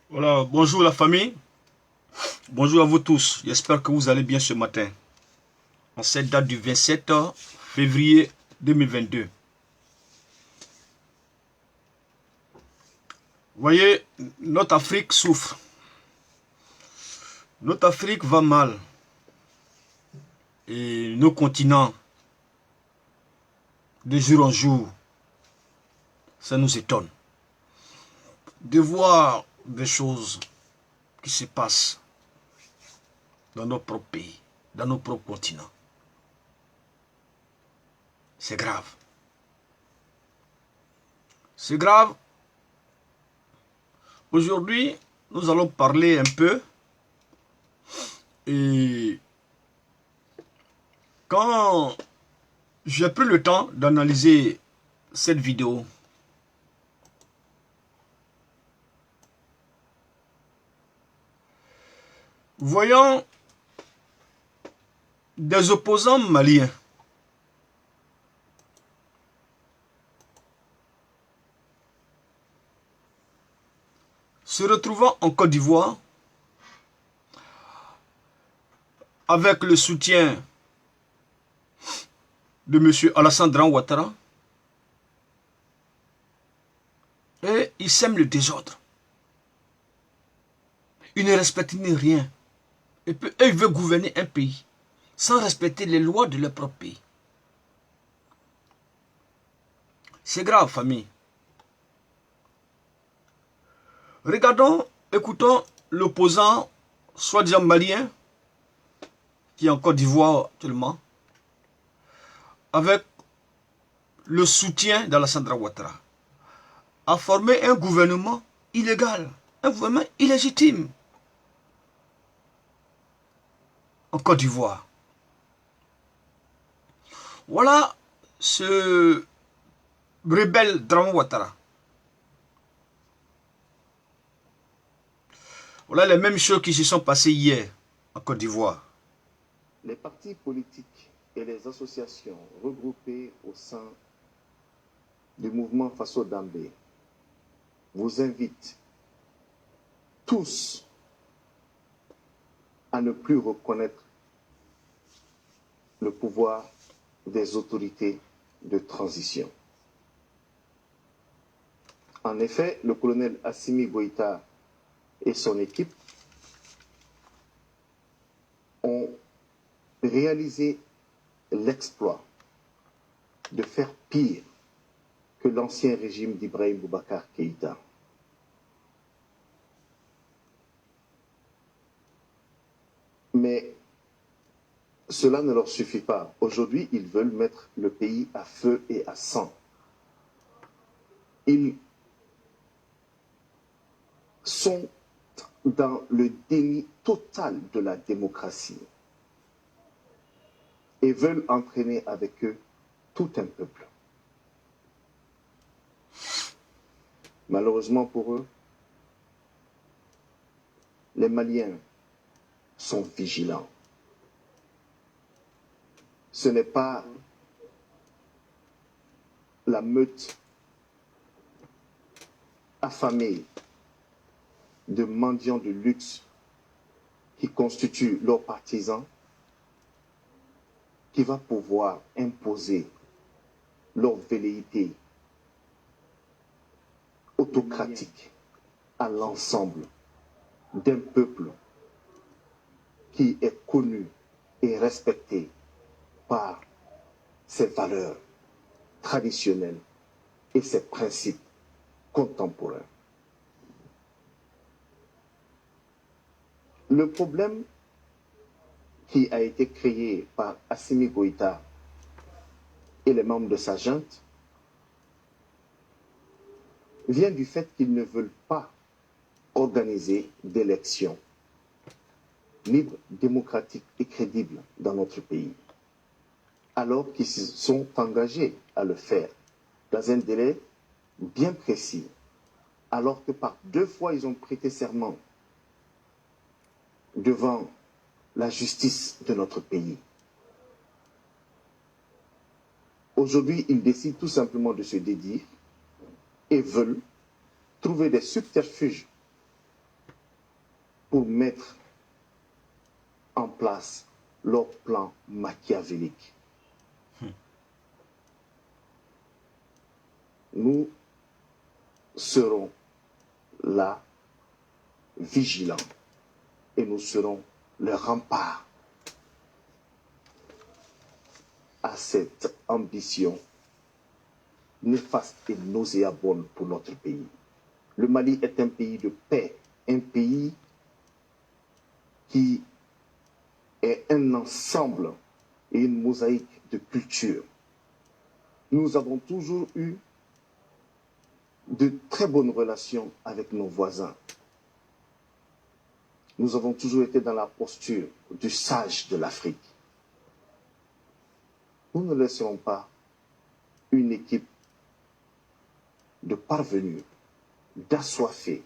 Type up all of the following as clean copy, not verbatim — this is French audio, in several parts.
Voilà, bonjour la famille, bonjour à vous tous. J'espère que vous allez bien ce matin, en cette date du 27 février 2022. Vous voyez, notre Afrique souffre. Notre Afrique va mal. Et nos continents, de jour en jour, ça nous étonne. De voir des choses qui se passent dans nos propres pays, dans nos propres continents. C'est grave. C'est grave. Aujourd'hui, nous allons parler un peu. Et quand j'ai pris le temps d'analyser cette vidéo, voyons des opposants maliens se retrouvant en Côte d'Ivoire avec le soutien de M. Alassane Dramane Ouattara, et ils sèment le désordre. Ils ne respectent ni rien. Et puis, eux, ils veulent gouverner un pays sans respecter les lois de leur propre pays. C'est grave, famille. Regardons, écoutons l'opposant soi-disant malien qui est en Côte d'Ivoire actuellement, avec le soutien d'Alassane Dramane Ouattara, a formé un gouvernement illégal, un gouvernement illégitime en Côte d'Ivoire. Voilà ce rebelle Dramane Ouattara. Voilà les mêmes choses qui se sont passées hier en Côte d'Ivoire. Les partis politiques et les associations regroupées au sein du mouvement Faso Dambé vous invitent tous à ne plus reconnaître le pouvoir des autorités de transition. En effet, le colonel Assimi Goïta et son équipe ont réalisé l'exploit de faire pire que l'ancien régime d'Ibrahim Boubacar Keïta. Mais cela ne leur suffit pas. Aujourd'hui, ils veulent mettre le pays à feu et à sang. Ils sont dans le déni total de la démocratie et veulent entraîner avec eux tout un peuple. Malheureusement pour eux, les Maliens sont vigilants. Ce n'est pas la meute affamée de mendiants de luxe qui constituent leurs partisans qui va pouvoir imposer leur velléité autocratique à l'ensemble d'un peuple qui est connu et respecté par ses valeurs traditionnelles et ses principes contemporains. Le problème qui a été créé par Assimi Goïta et les membres de sa junte vient du fait qu'ils ne veulent pas organiser d'élections libres, démocratiques et crédibles dans notre pays, alors qu'ils se sont engagés à le faire dans un délai bien précis, alors que par 2 fois ils ont prêté serment devant la justice de notre pays. Aujourd'hui, ils décident tout simplement de se dédire et veulent trouver des subterfuges pour mettre en place leur plan machiavélique. Nous serons là, vigilants, et nous serons le rempart à cette ambition néfaste et nauséabonde pour notre pays. Le Mali est un pays de paix, un pays qui est un ensemble et une mosaïque de cultures. Nous avons toujours eu de très bonnes relations avec nos voisins. Nous avons toujours été dans la posture du sage de l'Afrique. Nous ne laisserons pas une équipe de parvenus, d'assoiffés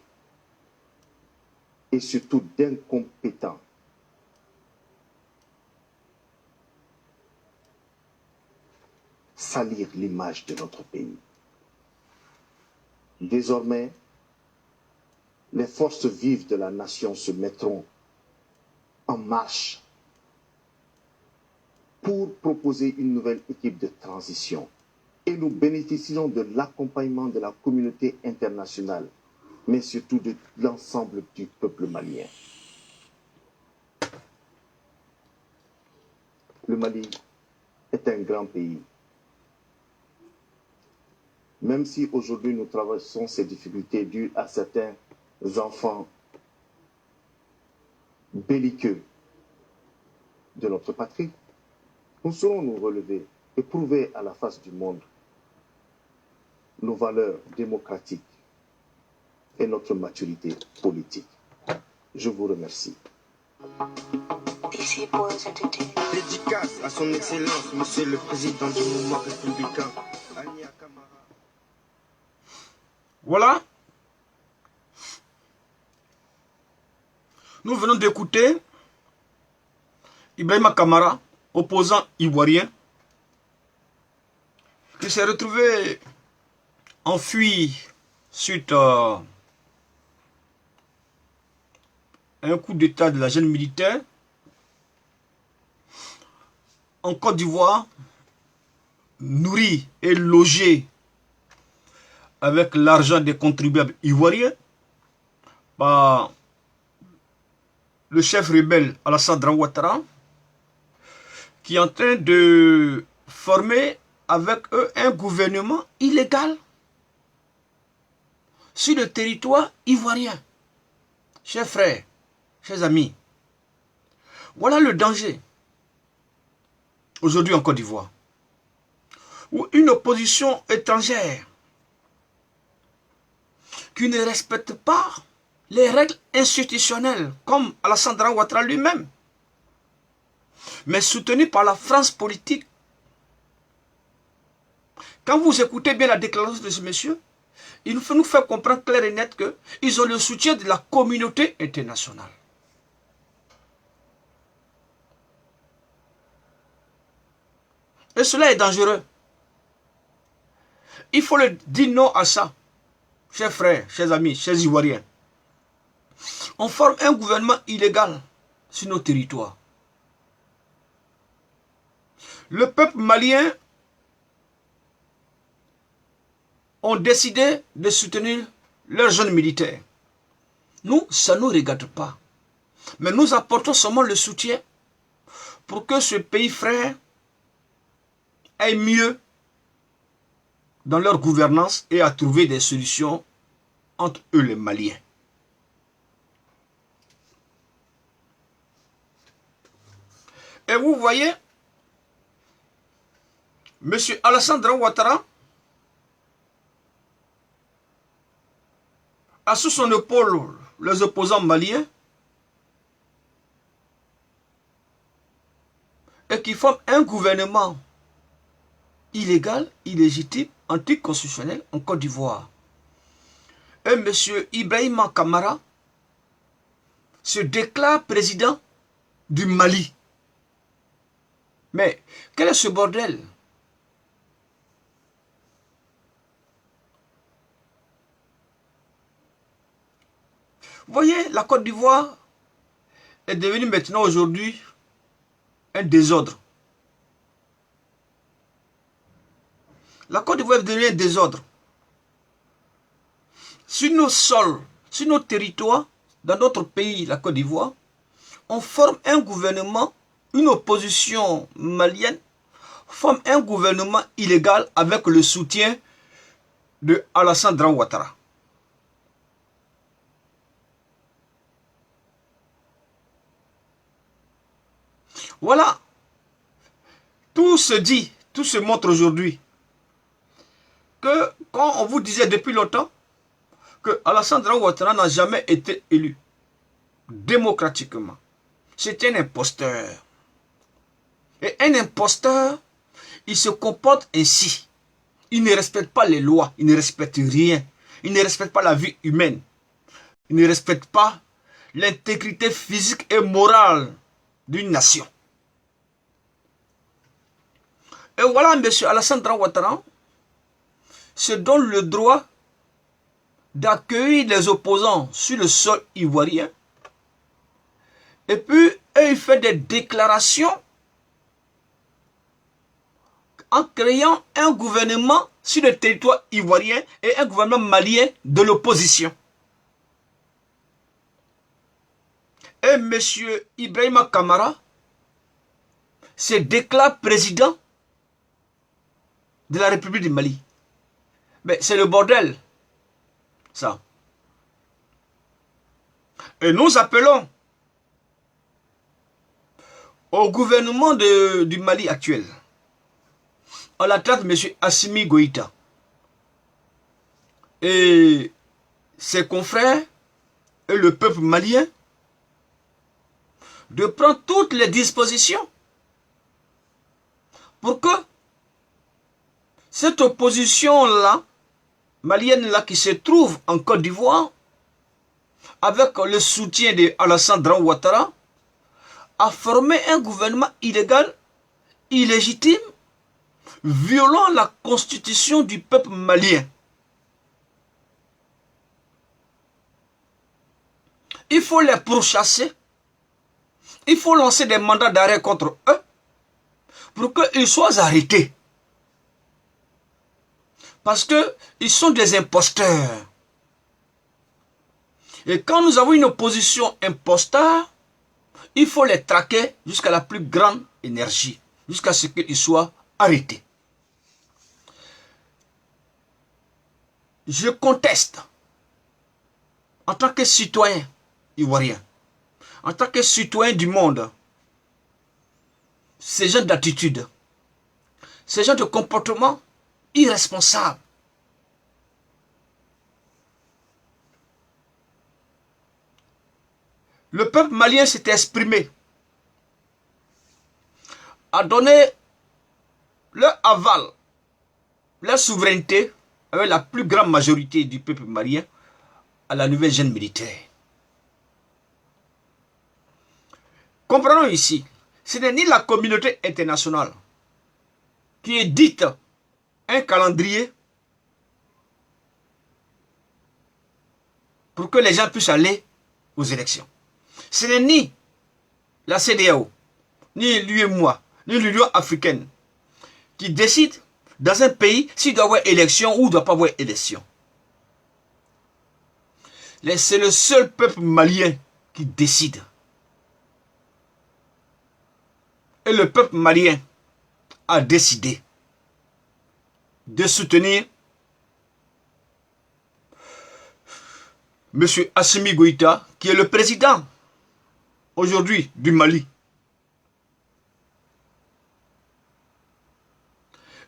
et surtout d'incompétents salir l'image de notre pays. Désormais, les forces vives de la nation se mettront en marche pour proposer une nouvelle équipe de transition. Et nous bénéficierons de l'accompagnement de la communauté internationale, mais surtout de l'ensemble du peuple malien. Le Mali est un grand pays. Même si aujourd'hui nous traversons ces difficultés dues à certains enfants belliqueux de notre patrie, nous saurons nous relever et prouver à la face du monde nos valeurs démocratiques et notre maturité politique. Je vous remercie. Dédicace à son Excellence, Monsieur le Président du mouvement républicain. Voilà. Nous venons d'écouter Ibrahima Kamara, opposant ivoirien, qui s'est retrouvé enfui suite à un coup d'état de la jeune militaire en Côte d'Ivoire, nourri et logé avec l'argent des contribuables ivoiriens par le chef rebelle Alassane Ouattara, qui est en train de former avec eux un gouvernement illégal sur le territoire ivoirien. Chers frères, chers amis, voilà le danger aujourd'hui en Côte d'Ivoire, où une opposition étrangère qui ne respecte pas les règles institutionnelles, comme Alassane Ouattara lui-même, mais soutenu par la France politique. Quand vous écoutez bien la déclaration de ce monsieur, il nous fait comprendre clair et net qu'ils ont le soutien de la communauté internationale. Et cela est dangereux. Il faut le dire non à ça. Chers frères, chers amis, chers Ivoiriens. On forme un gouvernement illégal sur nos territoires. Le peuple malien ont décidé de soutenir leurs jeunes militaires. Nous, ça ne nous regarde pas. Mais nous apportons seulement le soutien pour que ce pays frère aille mieux dans leur gouvernance et à trouver des solutions entre eux les Maliens. Et vous voyez, M. Alassane Ouattara a sous son épaule les opposants maliens et qui forment un gouvernement illégal, illégitime, anticonstitutionnel en Côte d'Ivoire. Et M. Ibrahima Kamara se déclare président du Mali. Mais quel est ce bordel? Vous voyez, la Côte d'Ivoire est devenu maintenant aujourd'hui un désordre. La Côte d'Ivoire est devenue un désordre. Sur nos sols, sur nos territoires, dans notre pays, la Côte d'Ivoire, on forme un gouvernement, une opposition malienne, forme un gouvernement illégal avec le soutien de Alassane Dramane Ouattara. Voilà. Tout se dit, tout se montre aujourd'hui. Que quand on vous disait depuis longtemps que Alassane Dramane Ouattara n'a jamais été élu démocratiquement. C'est un imposteur. Et un imposteur, il se comporte ainsi. Il ne respecte pas les lois, il ne respecte rien. Il ne respecte pas la vie humaine. Il ne respecte pas l'intégrité physique et morale d'une nation. Et voilà, M. Alassane Dramane Ouattara se donne le droit d'accueillir les opposants sur le sol ivoirien. Et puis, il fait des déclarations en créant un gouvernement sur le territoire ivoirien et un gouvernement malien de l'opposition. Et M. Ibrahima Kamara se déclare président de la République du Mali. Mais c'est le bordel, ça. Et nous appelons au gouvernement du Mali actuel, à la tête de M. Assimi Goïta et ses confrères et le peuple malien, de prendre toutes les dispositions pour que cette opposition-là, malienne-là, qui se trouve en Côte d'Ivoire, avec le soutien de Alassane Dramane Ouattara, a formé un gouvernement illégal, illégitime, violant la constitution du peuple malien. Il faut les pourchasser. Il faut lancer des mandats d'arrêt contre eux pour qu'ils soient arrêtés. Parce qu'ils sont des imposteurs. Et quand nous avons une opposition imposteur, il faut les traquer jusqu'à la plus grande énergie, jusqu'à ce qu'ils soient arrêtés. Je conteste, en tant que citoyen ivoirien, en tant que citoyen du monde, ces genres d'attitudes, ces genres de comportements irresponsables. Le peuple malien s'est exprimé, a donné leur aval, leur souveraineté, avec la plus grande majorité du peuple malien, à la nouvelle junte militaire. Comprenons ici, ce n'est ni la communauté internationale qui édite un calendrier pour que les gens puissent aller aux élections. Ce n'est ni la CEDEAO, ni l'UEMOA, ni l'Union africaine qui décide dans un pays s'il doit y avoir élection ou il ne doit pas avoir élection. C'est le seul peuple malien qui décide. Et le peuple malien a décidé de soutenir M. Assimi Goïta, qui est le président aujourd'hui du Mali.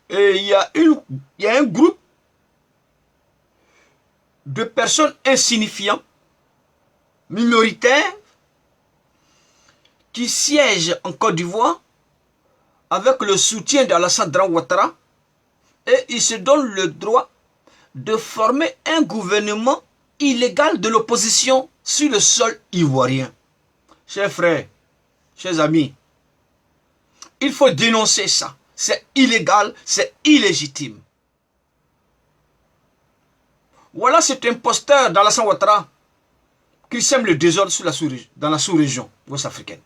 Et il y a un groupe de personnes insignifiantes, minoritaires, qui siègent en Côte d'Ivoire avec le soutien d'Alassane Dramane Ouattara, et ils se donnent le droit de former un gouvernement illégal de l'opposition sur le sol ivoirien. Chers frères, chers amis, il faut dénoncer ça. C'est illégal, c'est illégitime. Voilà cet imposteur d'Alassane Ouattara qui sème le désordre dans la sous-région ouest-africaine.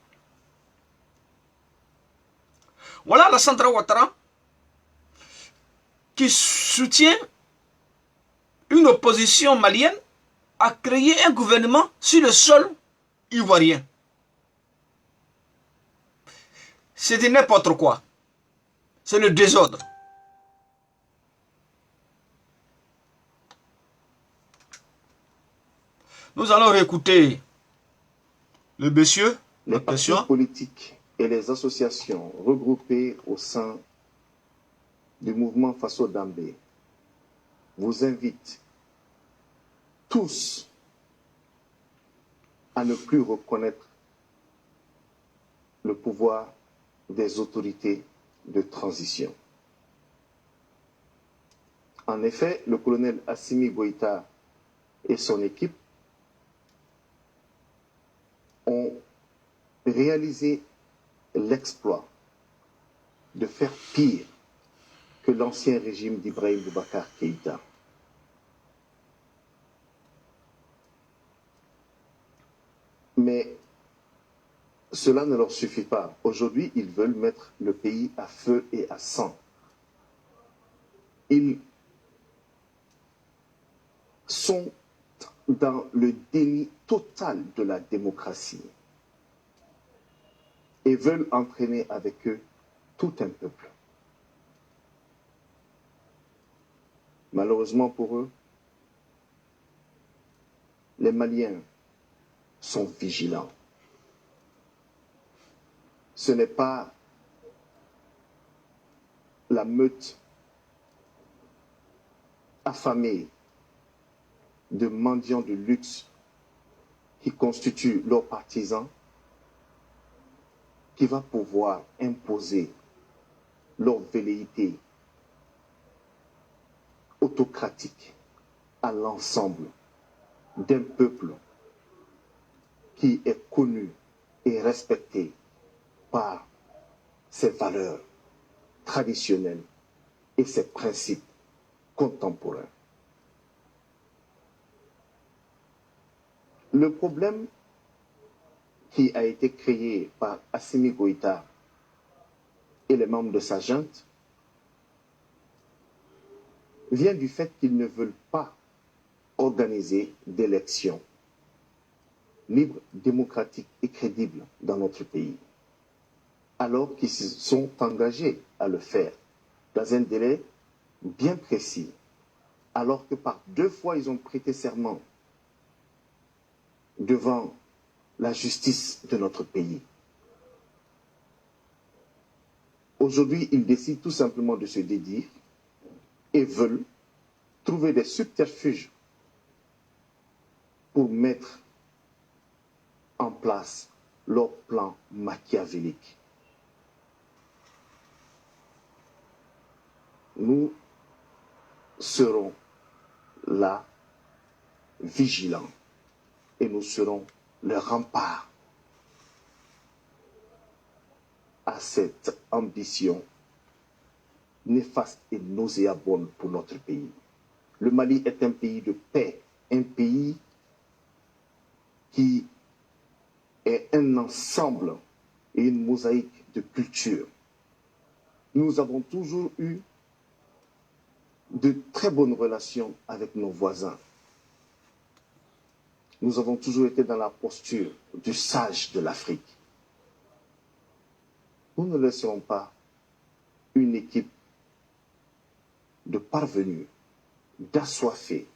Voilà la Sandra Ouattara qui soutient une opposition malienne à créer un gouvernement sur le sol ivoirien. C'est de n'importe quoi. C'est le désordre. Nous allons réécouter le monsieur. Les partis politiques et les associations regroupées au sein du mouvement Faso Dambé vous invitent tous à ne plus reconnaître le pouvoir des autorités de transition. En effet, le colonel Assimi Goïta et son équipe ont réalisé l'exploit de faire pire que l'ancien régime d'Ibrahim Boubacar Keïta. Mais cela ne leur suffit pas. Aujourd'hui, ils veulent mettre le pays à feu et à sang. Ils sont dans le déni total de la démocratie et veulent entraîner avec eux tout un peuple. Malheureusement pour eux, les Maliens sont vigilants. Ce n'est pas la meute affamée de mendiants de luxe qui constituent leurs partisans qui va pouvoir imposer leur velléité autocratique à l'ensemble d'un peuple qui est connu et respecté par ses valeurs traditionnelles et ses principes contemporains. Le problème qui a été créé par Assimi Goïta et les membres de sa junte vient du fait qu'ils ne veulent pas organiser d'élections libres, démocratiques et crédibles dans notre pays, alors qu'ils se sont engagés à le faire dans un délai bien précis, alors que par 2 fois ils ont prêté serment devant la justice de notre pays. Aujourd'hui, ils décident tout simplement de se dédire et veulent trouver des subterfuges pour mettre en place leur plan machiavélique. Nous serons là, vigilants, et nous serons le rempart à cette ambition néfaste et nauséabonde pour notre pays. Le Mali est un pays de paix, un pays qui est un ensemble et une mosaïque de cultures. Nous avons toujours eu de très bonnes relations avec nos voisins. Nous avons toujours été dans la posture du sage de l'Afrique. Nous ne laisserons pas une équipe de parvenus, d'assoiffés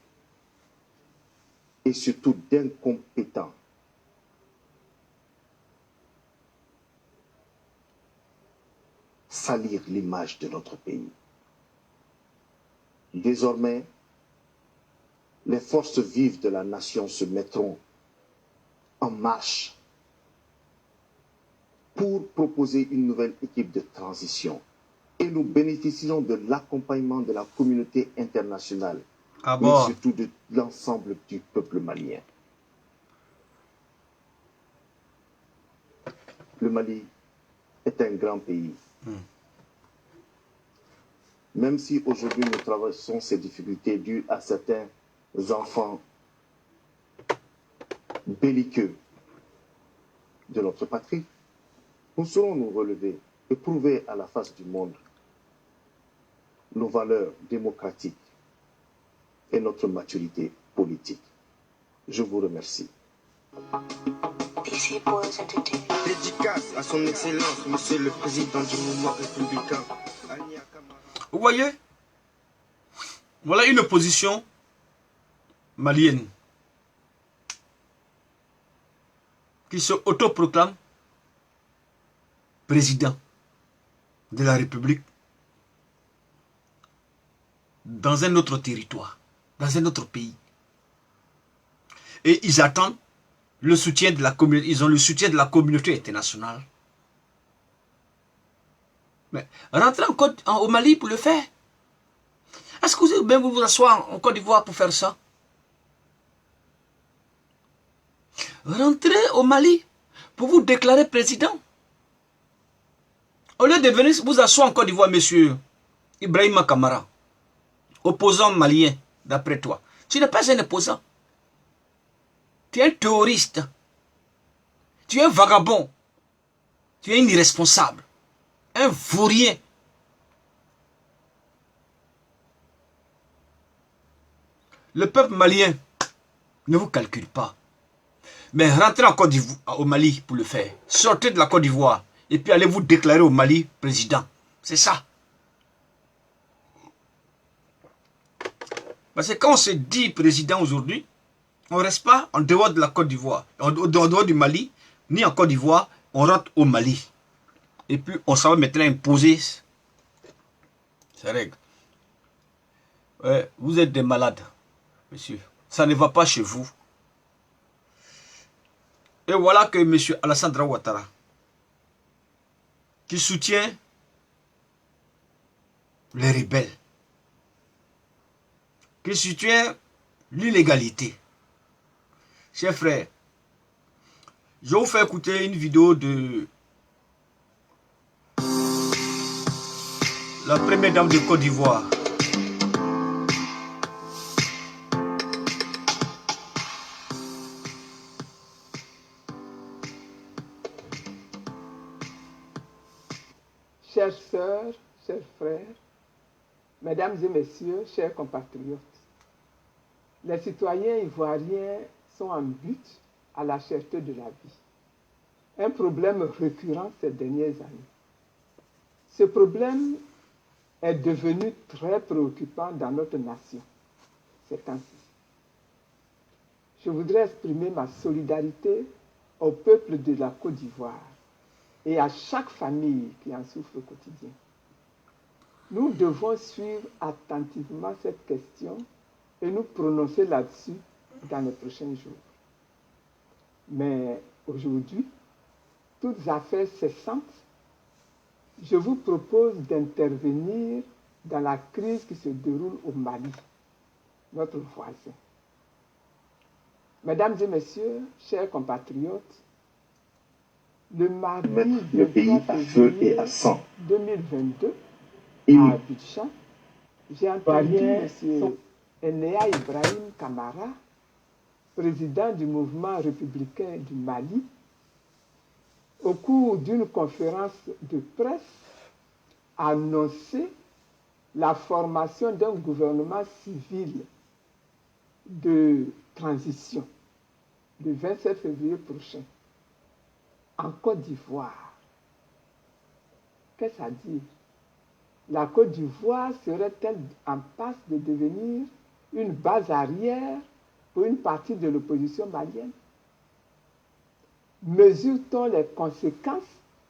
et surtout d'incompétents salir l'image de notre pays. Désormais, les forces vives de la nation se mettront en marche pour proposer une nouvelle équipe de transition. Et nous bénéficierons de l'accompagnement de la communauté internationale, mais surtout de l'ensemble du peuple malien. Le Mali est un grand pays. Même si aujourd'hui nous traversons ces difficultés dues à certains enfants belliqueux de notre patrie, nous saurons nous relever et prouver à la face du monde nos valeurs démocratiques et notre maturité politique. Je vous remercie. Dédicace à son excellence, monsieur le président du mouvement républicain. Vous voyez, voilà une opposition malienne qui se autoproclame président de la République dans un autre territoire, dans un autre pays. Et ils attendent le soutien de la communauté, ils ont le soutien de la communauté internationale. Mais rentrez au Mali pour le faire. Est-ce que vous même vous asseoir en Côte d'Ivoire pour faire ça? Rentrez au Mali pour vous déclarer président. Au lieu de venir vous asseoir en Côte d'Ivoire, monsieur Ibrahima Kamara, opposant malien, d'après toi. Tu n'es pas un opposant. Tu es un terroriste. Tu es un vagabond. Tu es un irresponsable. Un vaurien. Le peuple malien ne vous calcule pas. Mais rentrez en Côte d'Ivoire, au Mali pour le faire. Sortez de la Côte d'Ivoire et puis allez vous déclarer au Mali président. C'est ça. Parce que quand on se dit président aujourd'hui, on ne reste pas en dehors de la Côte d'Ivoire, en dehors du Mali, ni en Côte d'Ivoire, on rentre au Mali. Et puis on s'en va maintenant imposer ces règles. Ouais, vous êtes des malades, monsieur. Ça ne va pas chez vous. Et voilà que M. Alassane Ouattara, qui soutient les rebelles, qui soutient l'illégalité. Chers frères, je vais vous faire écouter une vidéo de la première dame de Côte d'Ivoire. Chères sœurs, chers frères, mesdames et messieurs, chers compatriotes, les citoyens ivoiriens sont en butte à la cherté de la vie. Un problème récurrent ces dernières années. Ce problème est devenu très préoccupant dans notre nation ces temps-ci. Je voudrais exprimer ma solidarité au peuple de la Côte d'Ivoire et à chaque famille qui en souffre au quotidien. Nous devons suivre attentivement cette question et nous prononcer là-dessus dans les prochains jours. Mais aujourd'hui, toutes affaires cessantes, je vous propose d'intervenir dans la crise qui se déroule au Mali, notre voisin. Mesdames et messieurs, chers compatriotes, le mardi Mettre le pays à feu et à sang. 2022, Et à Abidjan, j'ai entendu M. Enea Ibrahim Kamara, président du mouvement républicain du Mali, au cours d'une conférence de presse, annoncer la formation d'un gouvernement civil de transition le 27 février prochain en Côte d'Ivoire. Qu'est-ce que ça dit? La Côte d'Ivoire serait-elle en passe de devenir une base arrière pour une partie de l'opposition malienne? Mesure-t-on les conséquences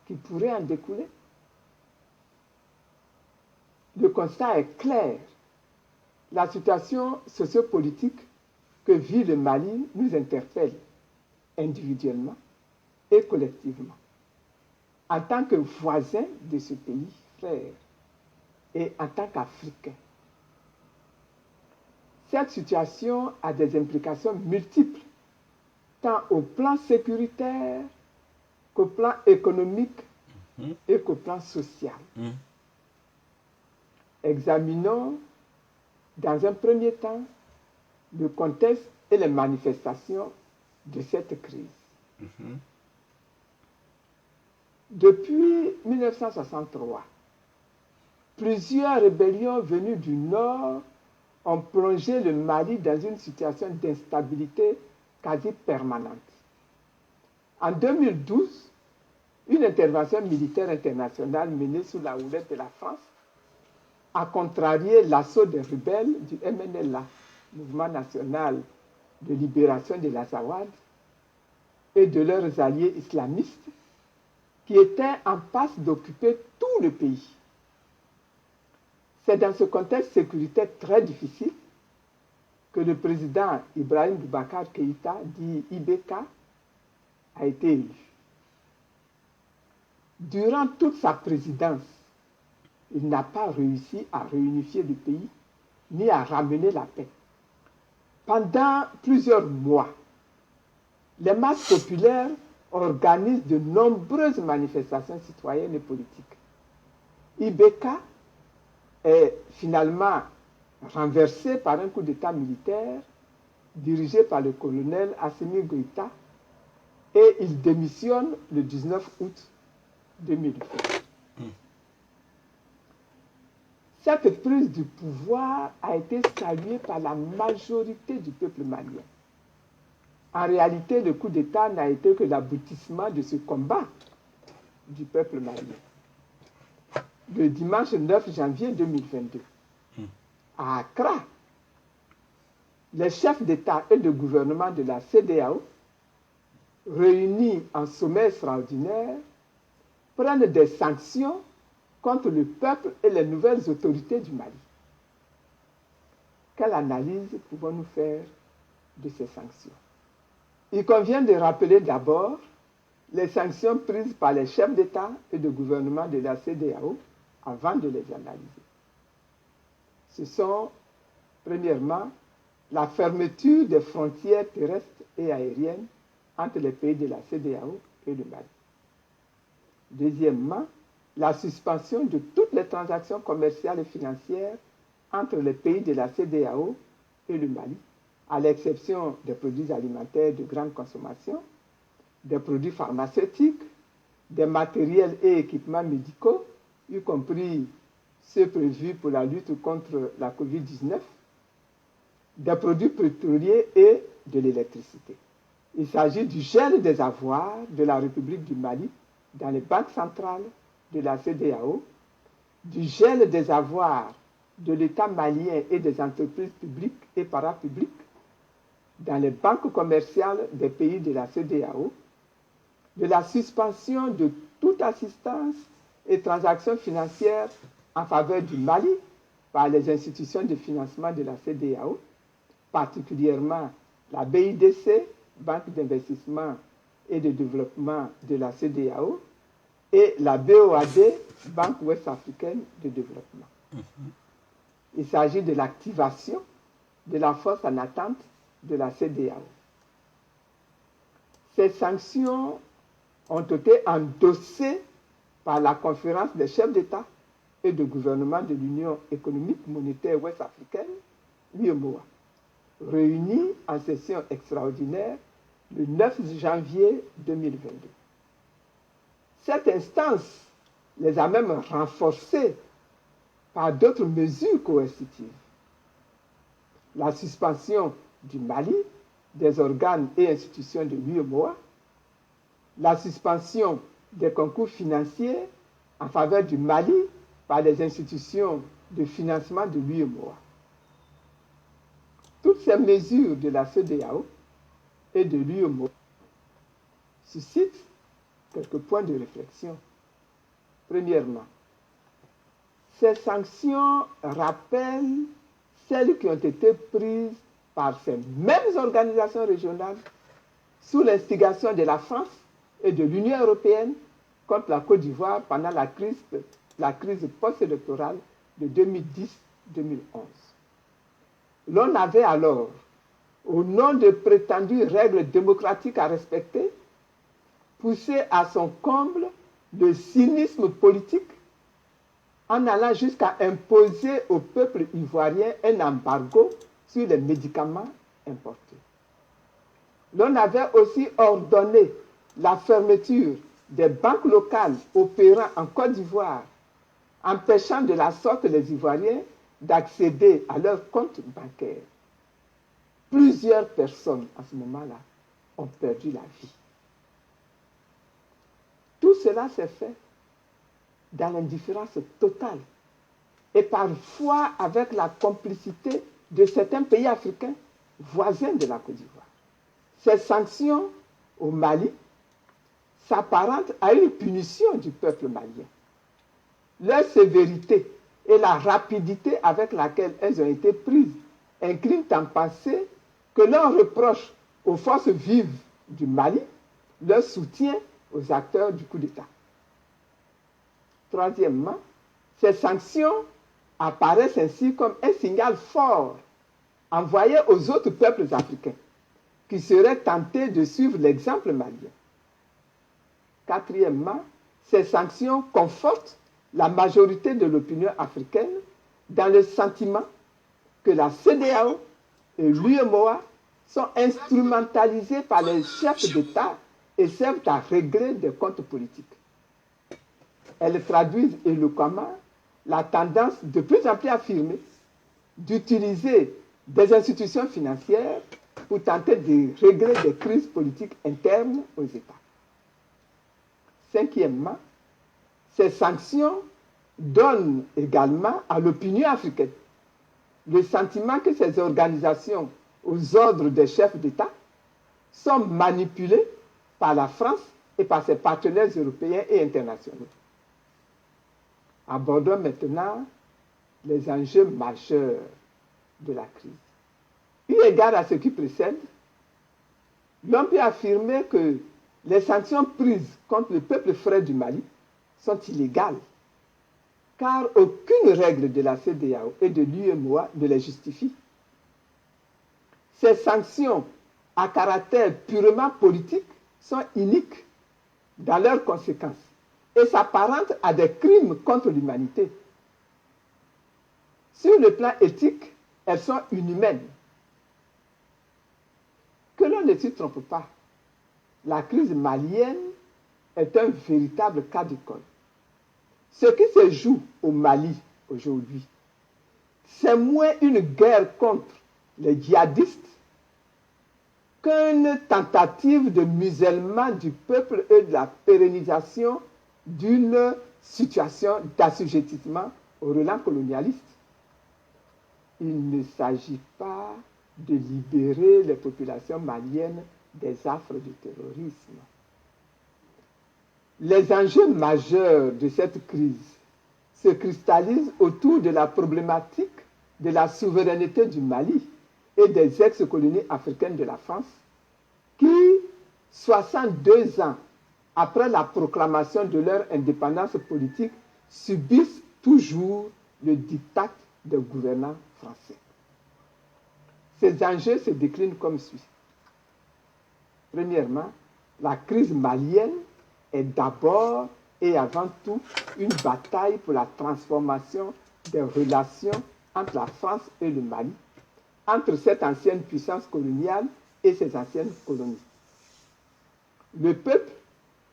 qui pourraient en découler? Le constat est clair. La situation sociopolitique que vit le Mali nous interpelle individuellement et collectivement. En tant que voisin de ce pays, frère, et en tant qu'Africain. Cette situation a des implications multiples, tant au plan sécuritaire qu'au plan économique et qu'au plan social. Examinons dans un premier temps le contexte et les manifestations de cette crise. Depuis 1963, plusieurs rébellions venues du Nord ont plongé le Mali dans une situation d'instabilité quasi permanente. En 2012, une intervention militaire internationale menée sous la houlette de la France a contrarié l'assaut des rebelles du MNLA, Mouvement national de libération de l'Azawad, et de leurs alliés islamistes, qui étaient en passe d'occuper tout le pays. C'est dans ce contexte sécuritaire très difficile que le président Ibrahim Boubacar Keïta, dit IBK, a été élu. Durant toute sa présidence, il n'a pas réussi à réunifier le pays ni à ramener la paix. Pendant plusieurs mois, les masses populaires organisent de nombreuses manifestations citoyennes et politiques. IBK est finalement renversé par un coup d'État militaire dirigé par le colonel Assimi Goïta et il démissionne le 19 août 2020. Cette prise du pouvoir a été saluée par la majorité du peuple malien. En réalité, le coup d'État n'a été que l'aboutissement de ce combat du peuple malien. Le dimanche 9 janvier 2022, à Accra, les chefs d'État et de gouvernement de la CEDEAO, réunis en sommet extraordinaire, prennent des sanctions contre le peuple et les nouvelles autorités du Mali. Quelle analyse pouvons-nous faire de ces sanctions? Il convient de rappeler d'abord les sanctions prises par les chefs d'État et de gouvernement de la CEDEAO avant de les analyser. Ce sont, premièrement, la fermeture des frontières terrestres et aériennes entre les pays de la CEDEAO et le Mali. Deuxièmement, la suspension de toutes les transactions commerciales et financières entre les pays de la CEDEAO et le Mali, à l'exception des produits alimentaires de grande consommation, des produits pharmaceutiques, des matériels et équipements médicaux, y compris ceux prévus pour la lutte contre la COVID-19, des produits pétroliers et de l'électricité. Il s'agit du gel des avoirs de la République du Mali dans les banques centrales de la CEDEAO, du gel des avoirs de l'État malien et des entreprises publiques et parapubliques dans les banques commerciales des pays de la CEDEAO, de la suspension de toute assistance et transactions financières en faveur du Mali par les institutions de financement de la CEDEAO, particulièrement la BIDC, Banque d'investissement et de développement de la CEDEAO, et la BOAD, Banque ouest-africaine de développement. Il s'agit de l'activation de la force en attente de la CEDEAO. Ces sanctions ont été endossées par la conférence des chefs d'État et de gouvernement de l'Union économique monétaire ouest-africaine, l'UEMOA, réunie en session extraordinaire le 9 janvier 2022. Cette instance les a même renforcées par d'autres mesures coercitives. La suspension du Mali, des organes et institutions de l'UEMOA, la suspension des concours financiers en faveur du Mali par les institutions de financement de l'UEMOA. Toutes ces mesures de la CEDEAO et de l'UEMOA suscitent quelques points de réflexion. Premièrement, ces sanctions rappellent celles qui ont été prises par ces mêmes organisations régionales sous l'instigation de la France et de l'Union européenne contre la Côte d'Ivoire pendant la crise post-électorale de 2010-2011. L'on avait alors, au nom de prétendues règles démocratiques à respecter, poussé à son comble le cynisme politique en allant jusqu'à imposer au peuple ivoirien un embargo sur les médicaments importés. l'on avait aussi ordonné la fermeture des banques locales opérant en Côte d'Ivoire, empêchant de la sorte les Ivoiriens d'accéder à leurs comptes bancaires. Plusieurs personnes à ce moment-là ont perdu la vie. Tout cela s'est fait dans l'indifférence totale et parfois avec la complicité de certains pays africains voisins de la Côte d'Ivoire. Ces sanctions au Mali s'apparentent à une punition du peuple malien. Leur sévérité et la rapidité avec laquelle elles ont été prises inclinent à penser que l'on reproche aux forces vives du Mali leur soutien aux acteurs du coup d'État. Troisièmement, ces sanctions apparaissent ainsi comme un signal fort envoyé aux autres peuples africains qui seraient tentés de suivre l'exemple malien. Quatrièmement, ces sanctions confortent la majorité de l'opinion africaine dans le sentiment que la CEDEAO et l'UEMOA sont instrumentalisés par les chefs d'État et servent à régler des comptes politiques. Elles traduisent éloquemment la tendance de plus en plus affirmée d'utiliser des institutions financières pour tenter de régler des crises politiques internes aux États. Cinquièmement, ces sanctions donnent également à l'opinion africaine le sentiment que ces organisations aux ordres des chefs d'État sont manipulées par la France et par ses partenaires européens et internationaux. Abordons maintenant les enjeux majeurs de la crise. Eu égard à ce qui précède, l'on peut affirmer que les sanctions prises contre le peuple frère du Mali sont illégales, car aucune règle de la CEDEAO et de l'UEMOA ne les justifie. Ces sanctions à caractère purement politique sont iniques dans leurs conséquences et s'apparentent à des crimes contre l'humanité. Sur le plan éthique, elles sont inhumaines. Que l'on ne s'y trompe pas, la crise malienne est un véritable cas d'école. Ce qui se joue au Mali aujourd'hui, c'est moins une guerre contre les djihadistes qu'une tentative de musellement du peuple et de la pérennisation d'une situation d'assujettissement au relent colonialiste. Il ne s'agit pas de libérer les populations maliennes des affres du terrorisme. Les enjeux majeurs de cette crise se cristallisent autour de la problématique de la souveraineté du Mali et des ex-colonies africaines de la France qui, 62 ans après la proclamation de leur indépendance politique, subissent toujours le diktat des gouvernants français. Ces enjeux se déclinent comme suit. Premièrement, la crise malienne est d'abord et avant tout une bataille pour la transformation des relations entre la France et le Mali, entre cette ancienne puissance coloniale et ses anciennes colonies. Le peuple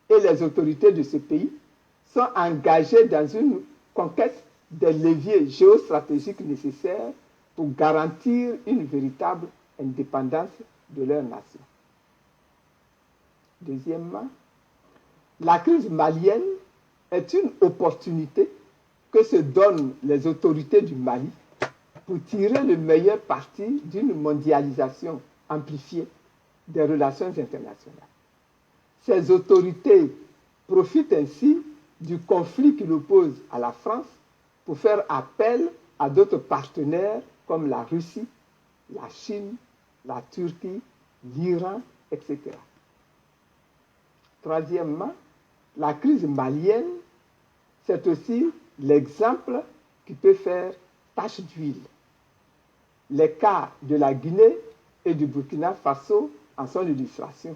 et les autorités de ce pays sont engagés dans une conquête des leviers géostratégiques nécessaires pour garantir une véritable indépendance de leur nation. Deuxièmement, la crise malienne est une opportunité que se donnent les autorités du Mali pour tirer le meilleur parti d'une mondialisation amplifiée des relations internationales. Ces autorités profitent ainsi du conflit qui l'oppose à la France pour faire appel à d'autres partenaires comme la Russie, la Chine, la Turquie, l'Iran, etc. Troisièmement, la crise malienne, c'est aussi l'exemple qui peut faire tache d'huile. Les cas de la Guinée et du Burkina Faso en sont l'illustration.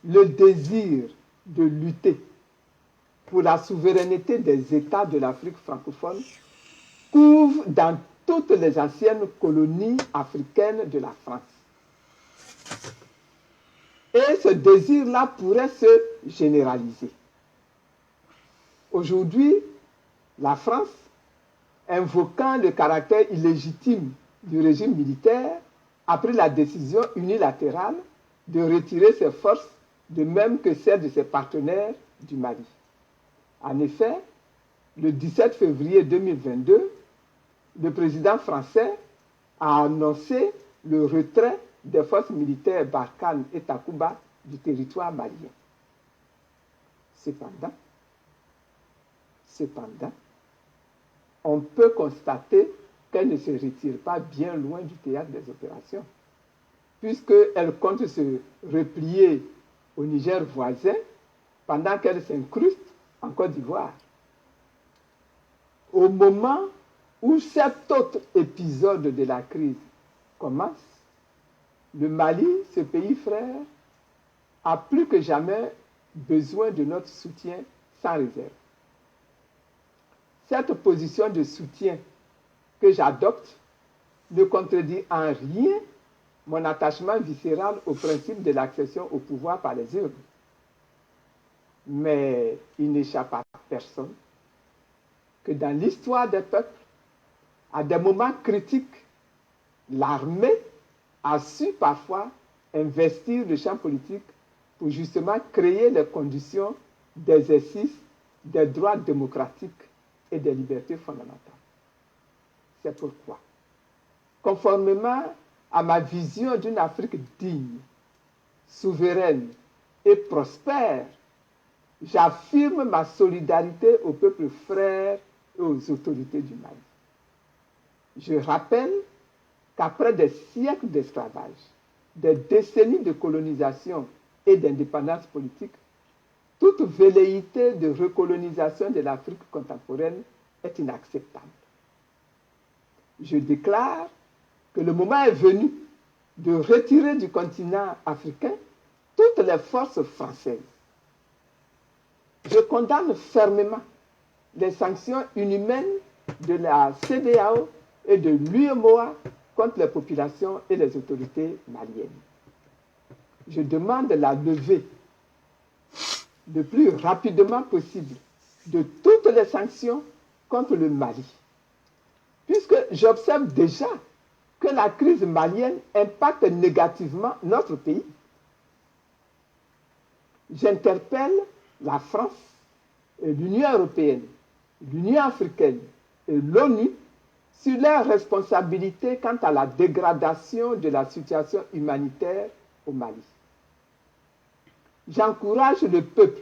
Le désir de lutter pour la souveraineté des États de l'Afrique francophone couvre dans toutes les anciennes colonies africaines de la France. Et ce désir-là pourrait se généraliser. Aujourd'hui, la France, invoquant le caractère illégitime du régime militaire, a pris la décision unilatérale de retirer ses forces, de même que celles de ses partenaires du Mali. En effet, le 17 février 2022, le président français a annoncé le retrait des forces militaires Barkhane et Takuba du territoire malien. Cependant, on peut constater qu'elle ne se retire pas bien loin du théâtre des opérations, puisqu'elle compte se replier au Niger voisin pendant qu'elle s'incruste en Côte d'Ivoire. Au moment où cet autre épisode de la crise commence, le Mali, ce pays frère, a plus que jamais besoin de notre soutien sans réserve. Cette position de soutien que j'adopte ne contredit en rien mon attachement viscéral au principe de l'accession au pouvoir par les urnes. Mais il n'échappe à personne que dans l'histoire des peuples, à des moments critiques, l'armée a su parfois investir le champ politique pour justement créer les conditions d'exercice des droits démocratiques et des libertés fondamentales. C'est pourquoi, conformément à ma vision d'une Afrique digne, souveraine et prospère, j'affirme ma solidarité aux peuples frères et aux autorités du Mali. Je rappelle qu'après des siècles d'esclavage, des décennies de colonisation et d'indépendance politique, toute velléité de recolonisation de l'Afrique contemporaine est inacceptable. Je déclare que le moment est venu de retirer du continent africain toutes les forces françaises. Je condamne fermement les sanctions inhumaines de la CEDEAO et de l'UEMOA contre les populations et les autorités maliennes. Je demande la levée le plus rapidement possible de toutes les sanctions contre le Mali, puisque j'observe déjà que la crise malienne impacte négativement notre pays. J'interpelle la France, l'Union européenne, l'Union africaine et l'ONU sur leurs responsabilités quant à la dégradation de la situation humanitaire au Mali. J'encourage le peuple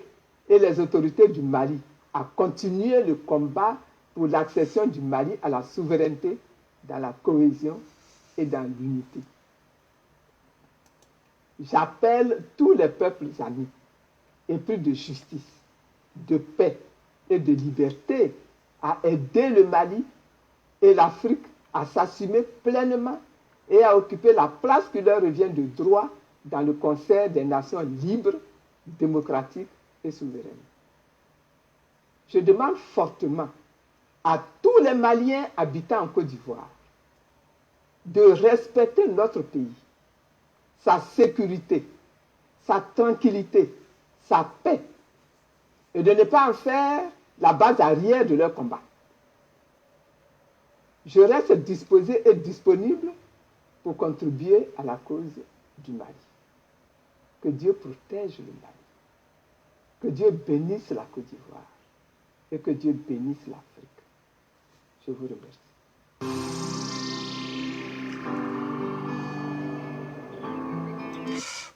et les autorités du Mali à continuer le combat pour l'accession du Mali à la souveraineté, dans la cohésion et dans l'unité. J'appelle tous les peuples amis, épris de justice, de paix et de liberté, à aider le Mali et l'Afrique à s'assumer pleinement et à occuper la place qui leur revient de droit dans le concert des nations libres, démocratiques et souveraines. Je demande fortement à tous les Maliens habitant en Côte d'Ivoire de respecter notre pays, sa sécurité, sa tranquillité, sa paix, et de ne pas en faire la base arrière de leur combat. Je reste disposé et disponible pour contribuer à la cause du Mali. Que Dieu protège le Mali. Que Dieu bénisse la Côte d'Ivoire. Et que Dieu bénisse l'Afrique. Je vous remercie.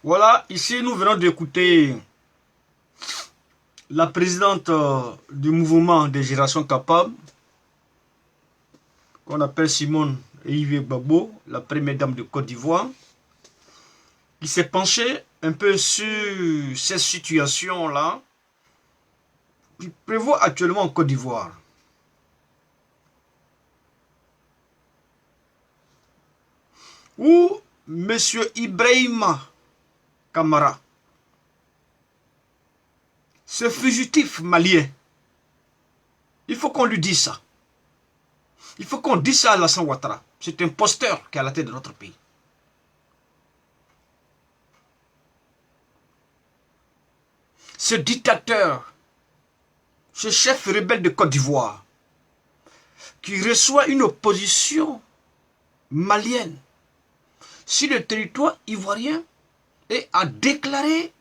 Voilà, ici nous venons d'écouter la présidente du mouvement des générations capables, qu'on appelle Simone Yves Gbagbo, la première dame de Côte d'Ivoire, qui s'est penchée un peu sur ces situations-là qui prévoient actuellement en Côte d'Ivoire. Où M. Ibrahima Kamara, ce fugitif malien, il faut qu'on lui dise ça. Il faut qu'on dise ça à Alassane Ouattara. C'est un imposteur qui est à la tête de notre pays. ce dictateur, ce chef rebelle de Côte d'Ivoire, qui reçoit une opposition malienne sur le territoire ivoirien et a déclaré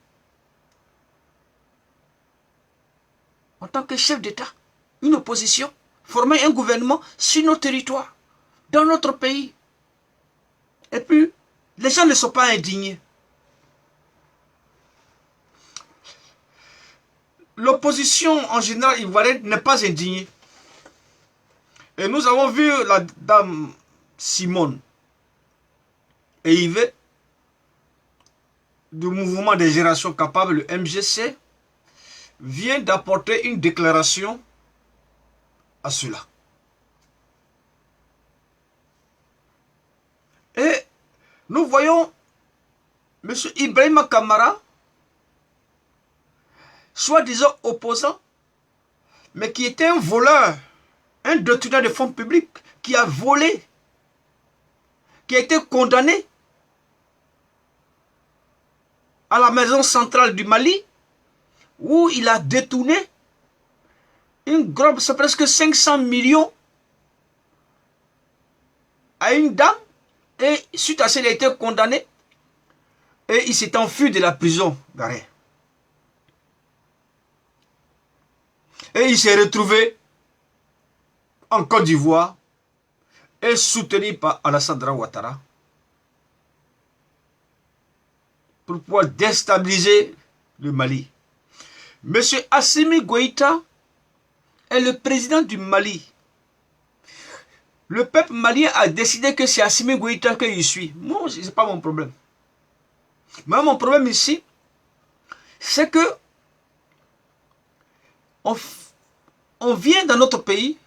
en tant que chef d'État une opposition, former un gouvernement sur nos territoires, dans notre pays. Et puis, les gens ne sont pas indignés. L'opposition en général ivoirienne n'est pas indignée. Et nous avons vu la dame Simone et Yves du mouvement des générations capables, le MGC, vient d'apporter une déclaration à cela. Et nous voyons M. Ibrahima Kamara, soi-disant opposant, mais qui était un voleur, un détourneur de fonds publics, qui a volé, qui a été condamné à la maison centrale du Mali, où il a détourné une grosse, c'est presque 500 millions à une dame, et suite à ça, il a été condamné, et il s'est enfui de la prison d'arrêt. Et il s'est retrouvé en Côte d'Ivoire et soutenu par Alassane Ouattara pour pouvoir déstabiliser le Mali. Monsieur Assimi Goïta est le président du Mali. Le peuple malien a décidé que c'est Assimi Goïta qu'il suit. Moi, ce n'est pas mon problème. Mais mon problème ici, c'est que on vient dans notre pays,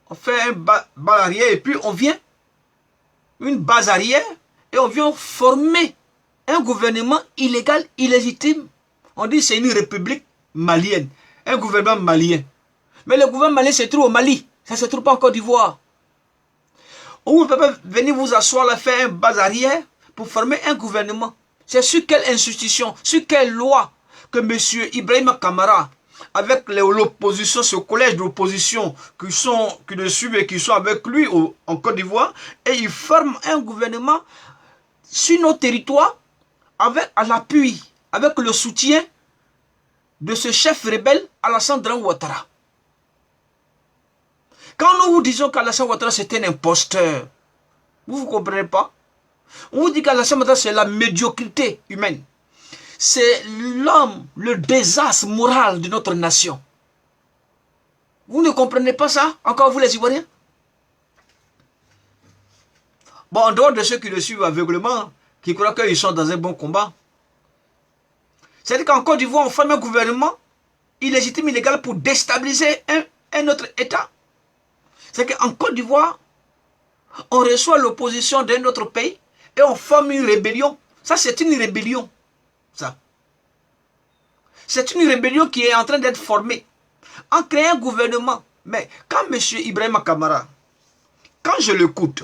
on fait un bas arrière et puis on vient, une base arrière, et on vient former un gouvernement illégal, illégitime. On dit que c'est une république malienne, un gouvernement malien. Mais le gouvernement malien se trouve au Mali, ça ne se trouve pas en Côte d'Ivoire. Ou vous pouvez venir vous asseoir là, faire une base arrière pour former un gouvernement. C'est sur quelle institution, sur quelle loi que M. Ibrahima Kamara, avec l'opposition, ce collège d'opposition qui le suivent et qui sont avec lui en Côte d'Ivoire, et ils forment un gouvernement sur nos territoires avec à l'appui, avec le soutien de ce chef rebelle Alassane Ouattara. Quand nous vous disons qu'Alassane Ouattara c'est un imposteur, vous ne comprenez pas? On vous dit qu'Alassane Ouattara c'est la médiocrité humaine. C'est l'homme, le désastre moral de notre nation. Vous ne comprenez pas ça, encore vous les Ivoiriens? Bon, en dehors de ceux qui le suivent aveuglement, qui croient qu'ils sont dans un bon combat. C'est-à-dire qu'en Côte d'Ivoire, on forme un gouvernement illégitime, illégal pour déstabiliser un autre État. C'est qu'en Côte d'Ivoire, on reçoit l'opposition d'un autre pays et on forme une rébellion. Ça, c'est une rébellion. Ça. C'est une rébellion qui est en train d'être formée. En créant un gouvernement. Mais quand M. Ibrahima Kamara, quand je l'écoute,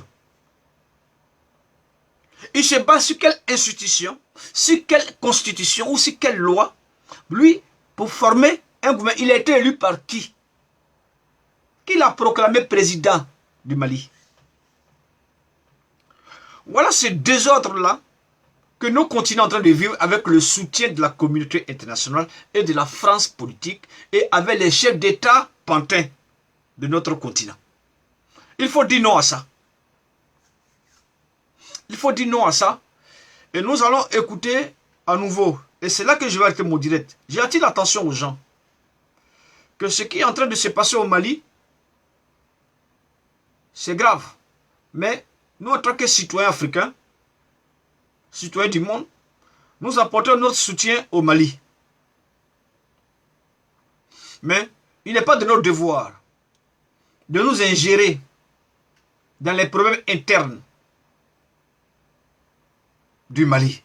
il se base sur quelle institution, sur quelle constitution ou sur quelle loi, lui, pour former un gouvernement, il a été élu par qui? Qui l'a proclamé président du Mali? Voilà ce désordre-là que nous continuons en train de vivre avec le soutien de la communauté internationale et de la France politique et avec les chefs d'État pantins de notre continent. Il faut dire non à ça. Il faut dire non à ça. Et nous allons écouter à nouveau. Et c'est là que je vais arrêter mon direct. J'attire l'attention aux gens que ce qui est en train de se passer au Mali, c'est grave. Mais nous, en tant que citoyens africains, citoyens du monde, nous apportons notre soutien au Mali. Mais il n'est pas de notre devoir de nous ingérer dans les problèmes internes du Mali.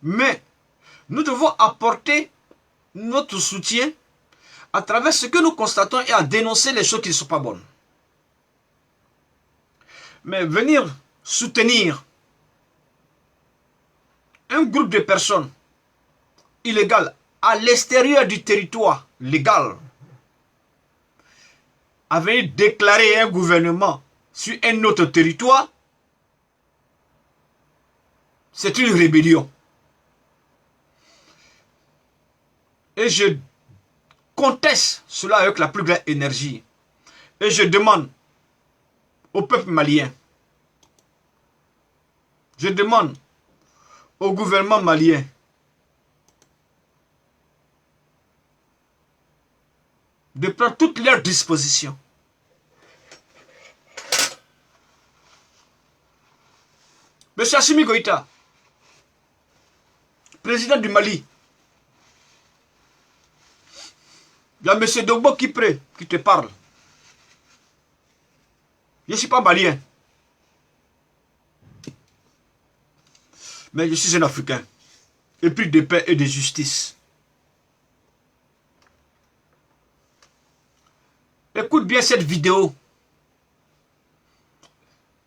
Mais nous devons apporter notre soutien à travers ce que nous constatons et à dénoncer les choses qui ne sont pas bonnes. Mais venir soutenir un groupe de personnes illégales à l'extérieur du territoire légal avait déclaré un gouvernement sur un autre territoire, c'est une rébellion. Et je conteste cela avec la plus grande énergie. Et je demande au peuple malien, je demande au gouvernement malien de prendre toutes leurs dispositions Monsieur Assimi Goïta, président du Mali, il y a M. Dogbo Kipré qui te parle. Je ne suis pas malien. Mais je suis un Africain. Épris de paix et de justice. Écoute bien cette vidéo.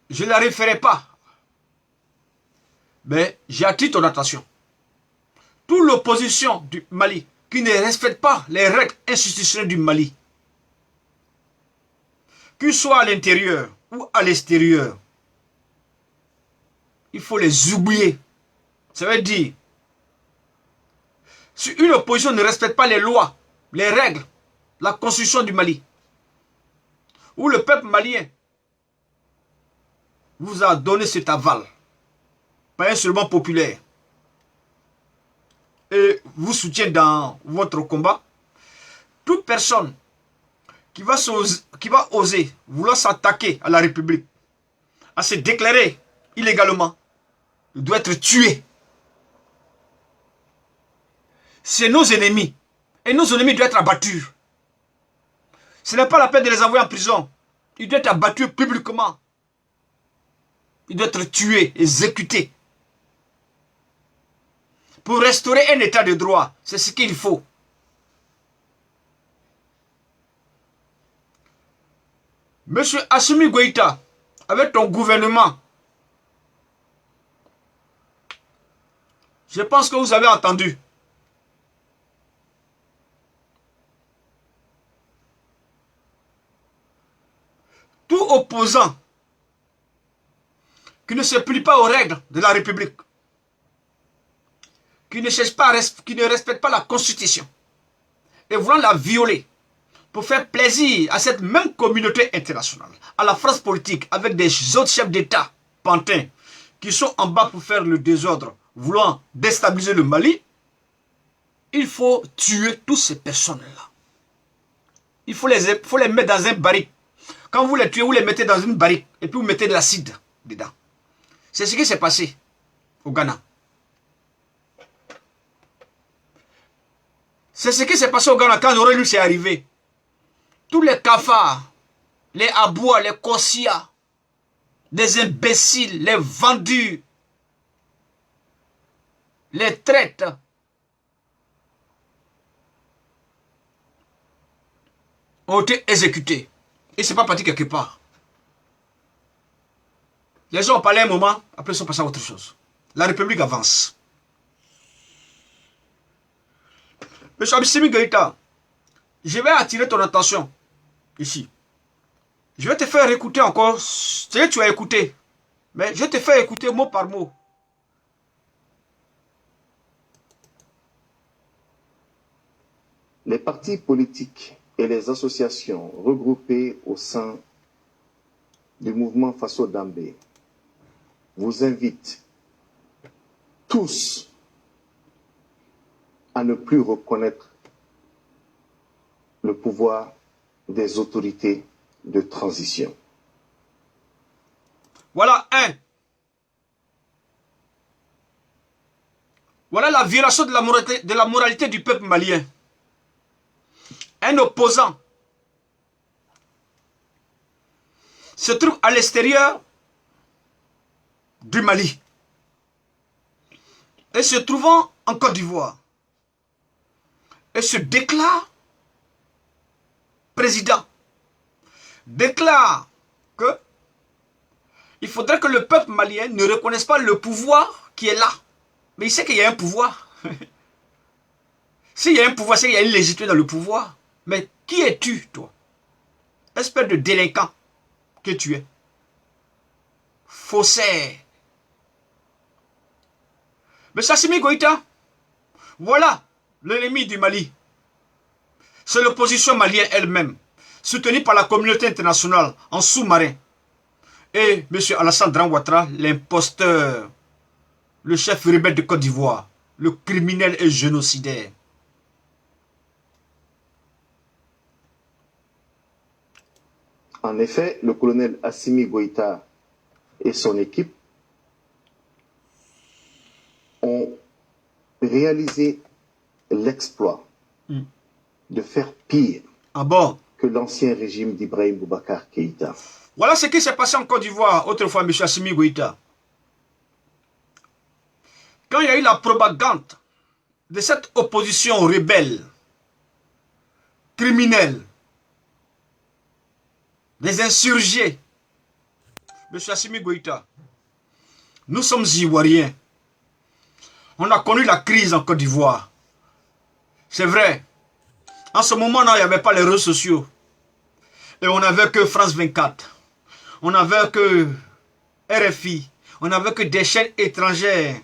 Je ne la référais pas. Mais j'attire ton attention. Toute l'opposition du Mali qui ne respecte pas les règles institutionnelles du Mali, qu'il soit à l'intérieur ou à l'extérieur, il faut les oublier. Ça veut dire, si une opposition ne respecte pas les lois, les règles, la constitution du Mali, où le peuple malien vous a donné cet aval, pas un seulement populaire, et vous soutient dans votre combat, toute personne qui va oser vouloir s'attaquer à la République, à se déclarer illégalement, doit être tué. C'est nos ennemis. Et nos ennemis doivent être abattus. Ce n'est pas la peine de les envoyer en prison. Ils doivent être abattus publiquement. Ils doivent être tués, exécutés. Pour restaurer un état de droit, c'est ce qu'il faut. Monsieur Assimi Goïta, avec ton gouvernement, je pense que vous avez entendu. Tout opposant qui ne se plie pas aux règles de la République, qui ne respecte pas la Constitution, et voulant la violer, pour faire plaisir à cette même communauté internationale, à la France politique, avec des autres chefs d'État pantins, qui sont en bas pour faire le désordre, voulant déstabiliser le Mali, il faut tuer toutes ces personnes-là. Il faut les mettre dans un barrique. Quand vous les tuez, vous les mettez dans une barrique, et puis vous mettez de l'acide dedans. C'est ce qui s'est passé au Ghana. C'est ce qui s'est passé au Ghana quand Aurélien s'est arrivé. Tous les cafards, les abois, les kossia, les imbéciles, les vendus, les traites, ont été exécutés. Et ce n'est pas parti quelque part. Les gens ont parlé un moment, après ils sont passés à autre chose. La République avance. Monsieur Assimi Goïta, je vais attirer ton attention ici. Je vais te faire écouter encore ce que tu as écouté. Mais je vais te faire écouter mot par mot. Les partis politiques et les associations regroupées au sein du mouvement Faso Dambé vous invitent tous à ne plus reconnaître le pouvoir des autorités de transition. Voilà un. Voilà la violation de la moralité du peuple malien. Un opposant se trouve à l'extérieur du Mali et se trouvant en Côte d'Ivoire et se déclare président, déclare que Il faudrait que le peuple malien ne reconnaisse pas le pouvoir qui est là. Mais il sait qu'il y a un pouvoir. S'il y a un pouvoir, c'est qu'il y a une légitimité dans le pouvoir. Mais qui es-tu, toi? Espèce de délinquant que tu es. Faussaire. Mais Assimi Goïta, voilà l'ennemi du Mali. C'est l'opposition malienne elle-même, soutenue par la communauté internationale en sous-marin. Et M. Alassane Dramane Ouattara, l'imposteur, le chef rebelle de Côte d'Ivoire, le criminel et génocidaire. En effet, le colonel Assimi Goïta et son équipe ont réalisé l'exploit de faire pire que l'ancien régime d'Ibrahim Boubacar Keïta. Voilà ce qui s'est passé en Côte d'Ivoire autrefois, M. Assimi Goïta. Quand il y a eu la propagande de cette opposition rebelle, criminelle, des insurgés, M. Assimi Goïta, nous sommes Ivoiriens. On a connu la crise en Côte d'Ivoire. C'est vrai. En ce moment-là, il n'y avait pas les réseaux sociaux. Et on n'avait que France 24. On n'avait que RFI. On n'avait que des chaînes étrangères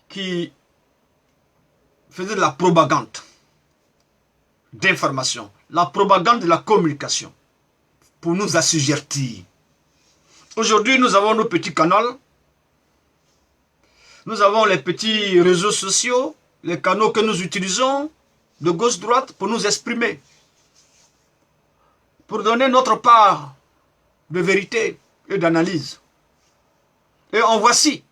qui faisaient de la propagande d'information. La propagande de la communication pour nous assujettir. Aujourd'hui, nous avons nos petits canaux. Nous avons les petits réseaux sociaux, les canaux que nous utilisons de gauche-droite pour nous exprimer. Pour donner notre part de vérité et d'analyse. Et en voici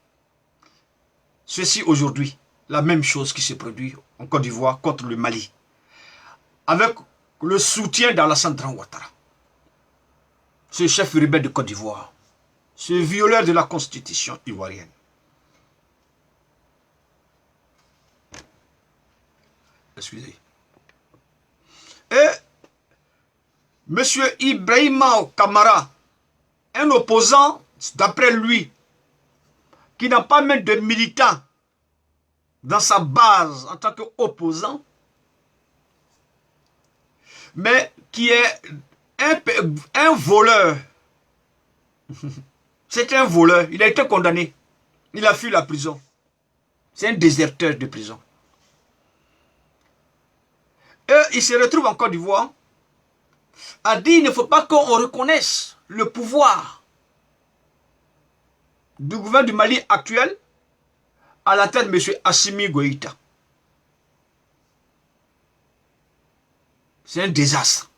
ceci aujourd'hui, la même chose qui se produit en Côte d'Ivoire contre le Mali. Avec le soutien d'Alassane Dramane Ouattara. Ce chef rebelle de Côte d'Ivoire. Ce violeur de la constitution ivoirienne. Excusez. Et M. Ibrahima Kamara, un opposant, d'après lui, qui n'a pas même de militant dans sa base en tant qu'opposant, mais qui est un voleur. C'est un voleur. Il a été condamné. Il a fui la prison. C'est un déserteur de prison. Et il se retrouve en Côte d'Ivoire a dit qu'il ne faut pas qu'on reconnaisse le pouvoir du gouvernement du Mali actuel à la tête de M. Assimi Goïta. C'est un désastre.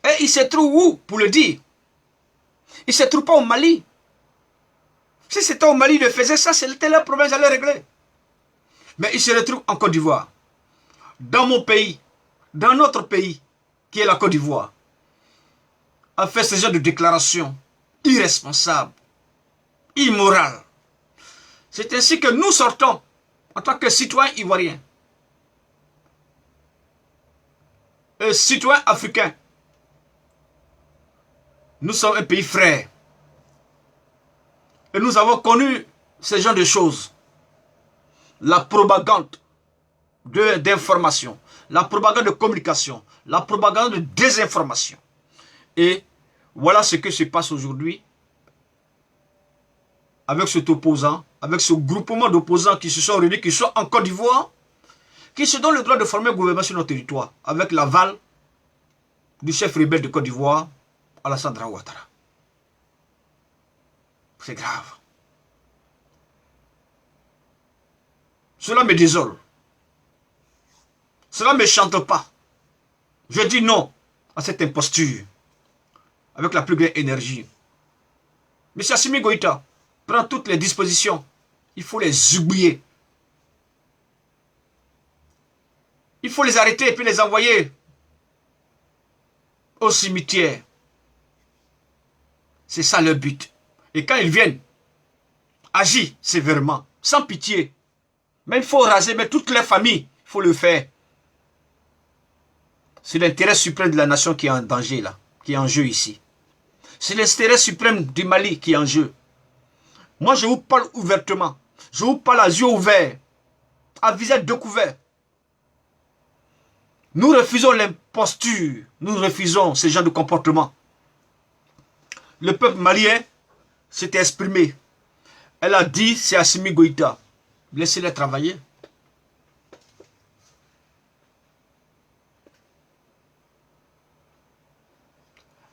Et il se trouve où pour le dire? Il ne se trouve pas au Mali. Si c'était au Mali, il faisait ça, c'était leur problème, j'allais régler. Mais il se retrouve en Côte d'Ivoire. Dans mon pays, dans notre pays, qui est la Côte d'Ivoire, a fait ce genre de déclaration irresponsable, immorale. C'est ainsi que nous sortons en tant que citoyens ivoiriens et citoyens africains. Nous sommes un pays frère. Et nous avons connu ce genre de choses. La propagande d'information, la propagande de communication, la propagande de désinformation. Et voilà ce que se passe aujourd'hui avec cet opposant, avec ce groupement d'opposants qui se sont réunis, qui sont en Côte d'Ivoire, qui se donnent le droit de former un gouvernement sur notre territoire, avec l'aval du chef rebelle de Côte d'Ivoire, Alassane Dramane Ouattara. C'est grave. Cela me désole. Cela ne me chante pas. Je dis non à cette imposture. Avec la plus grande énergie. M. Assimi Goïta prend toutes les dispositions. Il faut les oublier. Il faut les arrêter et puis les envoyer au cimetière. C'est ça leur but. Et quand ils viennent, agir sévèrement, sans pitié. Mais il faut raser, mais toute leur famille, il faut le faire. C'est l'intérêt suprême de la nation qui est en danger là, qui est en jeu ici. C'est l'intérêt suprême du Mali qui est en jeu. Moi, je vous parle ouvertement. Je vous parle à yeux ouverts, à visage découvert. Nous refusons l'imposture. Nous refusons ce genre de comportement. Le peuple malien s'est exprimé. Elle a dit, c'est Assimi Goïta. Laissez-les travailler.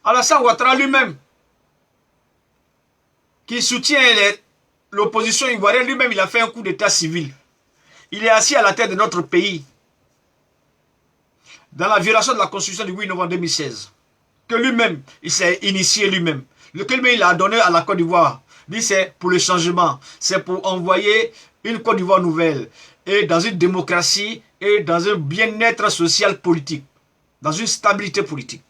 Alassane Ouattara lui-même, qui soutient l'opposition ivoirienne, lui-même, il a fait un coup d'état civil. Il est assis à la tête de notre pays, dans la violation de la Constitution du 8 novembre 2016, que lui-même, il s'est initié lui-même. Lequel il a donné à la Côte d'Ivoire. Dit c'est pour le changement, c'est pour envoyer une Côte d'Ivoire nouvelle, et dans une démocratie, et dans un bien-être social politique, dans une stabilité politique.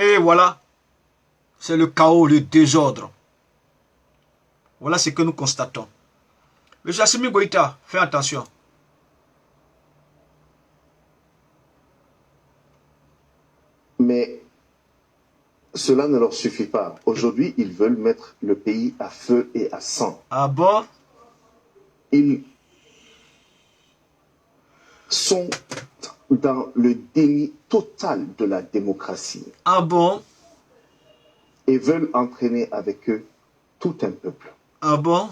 Et voilà, c'est le chaos, le désordre. Voilà ce que nous constatons. M. Assimi Goïta, fais attention. Mais cela ne leur suffit pas. Aujourd'hui, ils veulent mettre le pays à feu et à sang. Ah bon? Ils sont dans le déni total de la démocratie. Ah bon? Et veulent entraîner avec eux tout un peuple. Ah bon?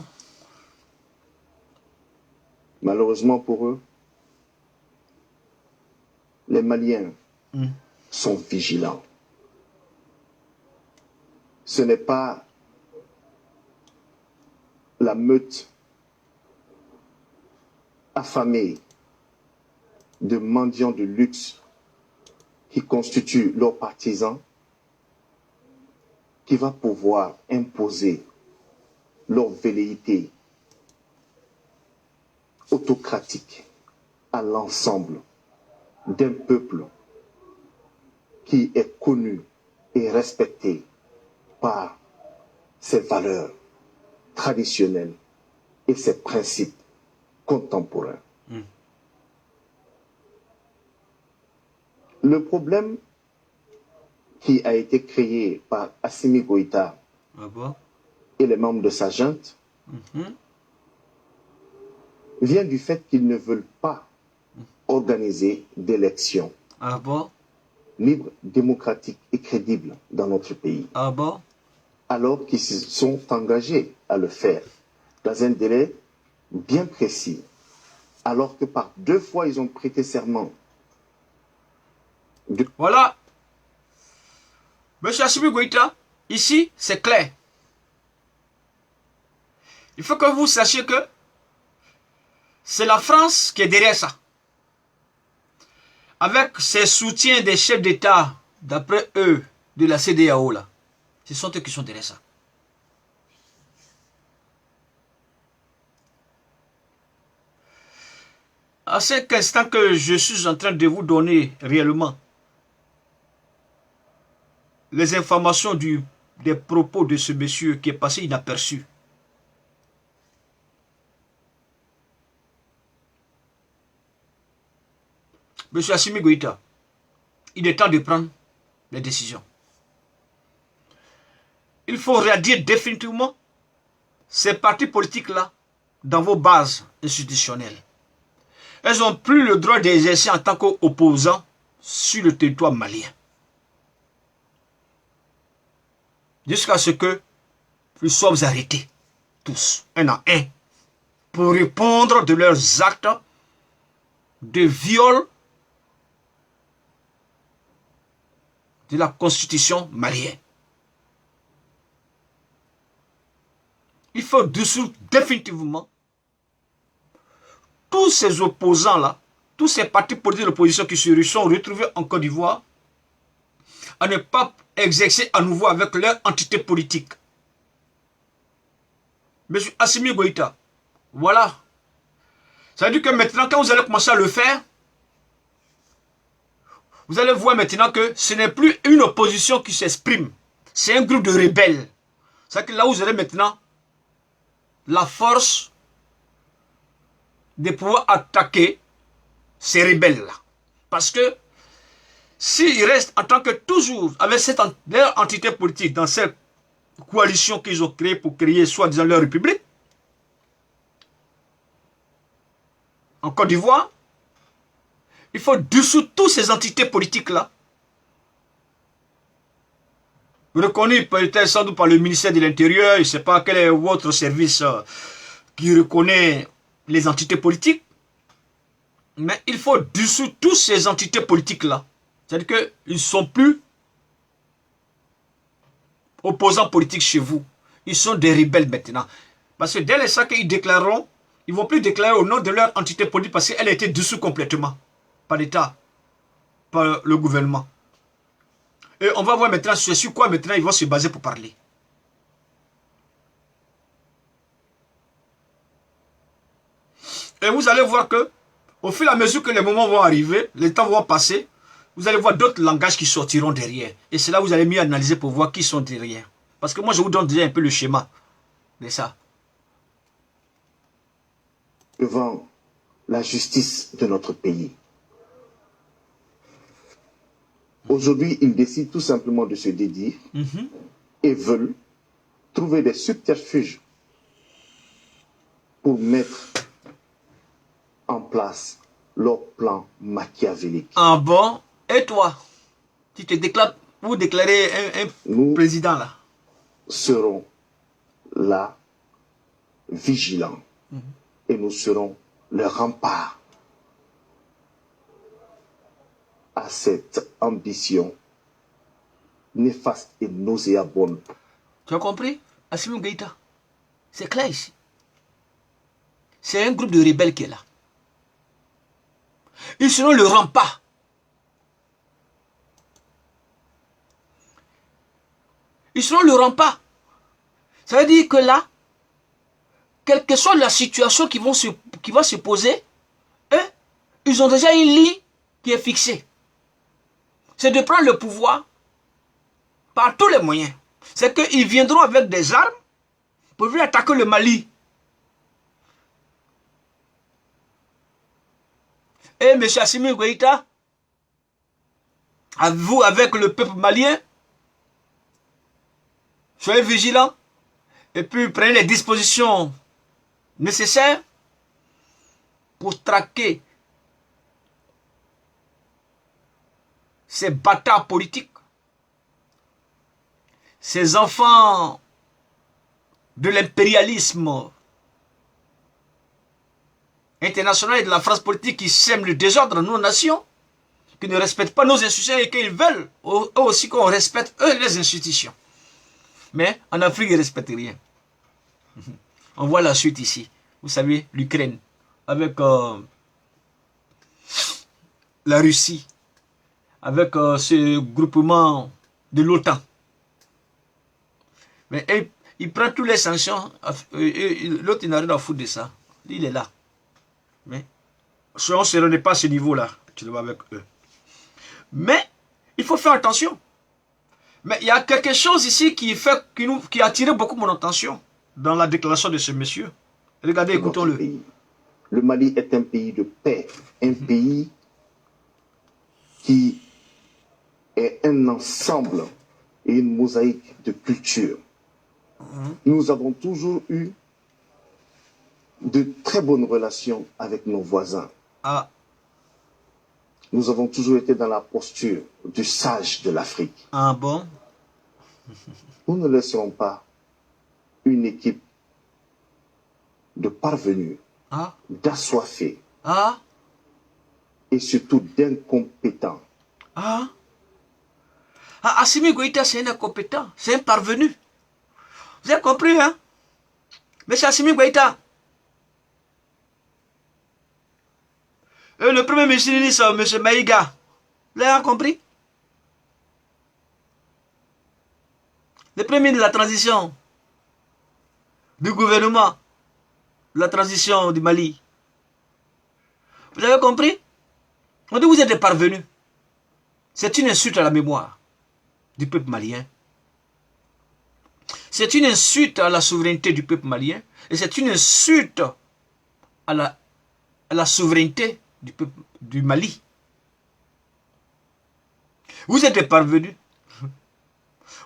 Malheureusement pour eux, les Maliens sont vigilants. Ce n'est pas la meute affamée de mendiants de luxe qui constituent leurs partisans qui va pouvoir imposer leur velléité autocratique à l'ensemble d'un peuple qui est connu et respecté par ses valeurs traditionnelles et ses principes contemporains. Le problème qui a été créé par Assimi Goïta et les membres de sa junte vient du fait qu'ils ne veulent pas organiser d'élections libres, démocratiques et crédibles dans notre pays. Ah bon? Alors qu'ils se sont engagés à le faire dans un délai bien précis, alors que par 2 fois ils ont prêté serment. Voilà. Monsieur Assimi Goïta, ici, c'est clair. Il faut que vous sachiez que c'est la France qui est derrière ça. Avec ses soutiens des chefs d'État, d'après eux, de la CEDEAO, là. Ce sont eux qui sont derrière ça. À cet instant que je suis en train de vous donner réellement les informations des propos de ce monsieur qui est passé inaperçu. Monsieur Assimi Goïta, il est temps de prendre les décisions. Il faut radier définitivement ces partis politiques-là dans vos bases institutionnelles. Elles n'ont plus le droit d'exercer en tant qu'opposants sur le territoire malien. Jusqu'à ce que ils soient arrêtés, tous, un à un, pour répondre de leurs actes de viol de la constitution malienne. Il faut dissoudre définitivement tous ces opposants-là, tous ces partis politiques de l'opposition qui se sont retrouvés en Côte d'Ivoire, à ne pas exercer à nouveau avec leur entité politique. Monsieur Assimi Goïta, voilà. Ça veut dire que maintenant, quand vous allez commencer à le faire, vous allez voir maintenant que ce n'est plus une opposition qui s'exprime. C'est un groupe de rebelles. C'est que là, vous aurez maintenant la force de pouvoir attaquer ces rebelles-là. Parce que s'ils restent en tant que toujours avec leur entité politique dans cette coalition qu'ils ont créée pour créer soi-disant leur république, en Côte d'Ivoire, il faut dissoudre toutes ces entités politiques-là, reconnues peut-être sans doute par le ministère de l'Intérieur, je ne sais pas quel est votre service qui reconnaît les entités politiques, mais il faut dissoudre toutes ces entités politiques-là. C'est-à-dire qu'ils ne sont plus opposants politiques chez vous. Ils sont des rebelles maintenant. Parce que dès l'instant qu'ils déclareront, ils ne vont plus déclarer au nom de leur entité politique parce qu'elle a été dissoute complètement par l'État, par le gouvernement. Et on va voir maintenant sur quoi maintenant ils vont se baser pour parler. Et vous allez voir que, au fur et à mesure que les moments vont arriver, les temps vont passer, vous allez voir d'autres langages qui sortiront derrière. Et c'est là où vous allez mieux analyser pour voir qui sont derrière. Parce que moi, je vous donne déjà un peu le schéma de ça. Devant la justice de notre pays. Aujourd'hui, ils décident tout simplement de se dédier et veulent trouver des subterfuges pour mettre en place leur plan machiavélique. Ah bon? Et toi? Tu te déclares, vous déclarez un président là? Serons là, vigilants, et nous serons le rempart à cette ambition néfaste et nauséabonde. Tu as compris? Assimi Goïta. C'est clair ici. C'est un groupe de rebelles qui est là. Ils seront le rempart. Ils seront le rempart. Ça veut dire que là, quelle que soit la situation qui va se poser, eux, ils ont déjà une ligne qui est fixée. C'est de prendre le pouvoir par tous les moyens. C'est qu'ils viendront avec des armes pour venir attaquer le Mali. Et M. Assimi Goïta, vous avec le peuple malien, soyez vigilants et puis prenez les dispositions nécessaires pour traquer ces bâtards politiques, ces enfants de l'impérialisme international et de la France politique qui sèment le désordre dans nos nations, qui ne respectent pas nos institutions et qu'ils veulent eux aussi qu'on respecte eux les institutions. Mais en Afrique, ils ne respectent rien. On voit la suite ici. Vous savez, l'Ukraine, avec la Russie, avec ce groupement de l'OTAN. Mais il prend toutes les sanctions. L'autre, il n'a rien à foutre de ça. Il est là. Mais si on ne se rendait pas à ce niveau-là, tu le vois avec eux. Mais il faut faire attention. Mais il y a quelque chose ici qui a attiré beaucoup mon attention dans la déclaration de ce monsieur. Regardez, écoutons-le. Le Mali est un pays de paix, un pays qui est un ensemble et une mosaïque de cultures. Nous avons toujours eu de très bonnes relations avec nos voisins. Ah. Nous avons toujours été dans la posture du sage de l'Afrique. Ah bon? Nous ne laisserons pas une équipe de parvenus, d'assoiffés et surtout d'incompétents. Assimi Goïta, c'est un incompétent, c'est un parvenu. Vous avez compris, hein? Monsieur Assimi Goïta. Le premier ministre, M. Maïga, vous avez compris? Le premier ministre de la transition, du gouvernement, de la transition du Mali. Vous avez compris? On dit que vous êtes des parvenus. C'est une insulte à la mémoire du peuple malien. C'est une insulte à la souveraineté du peuple malien. Et c'est une insulte à la souveraineté du peuple du Mali. Vous êtes parvenus.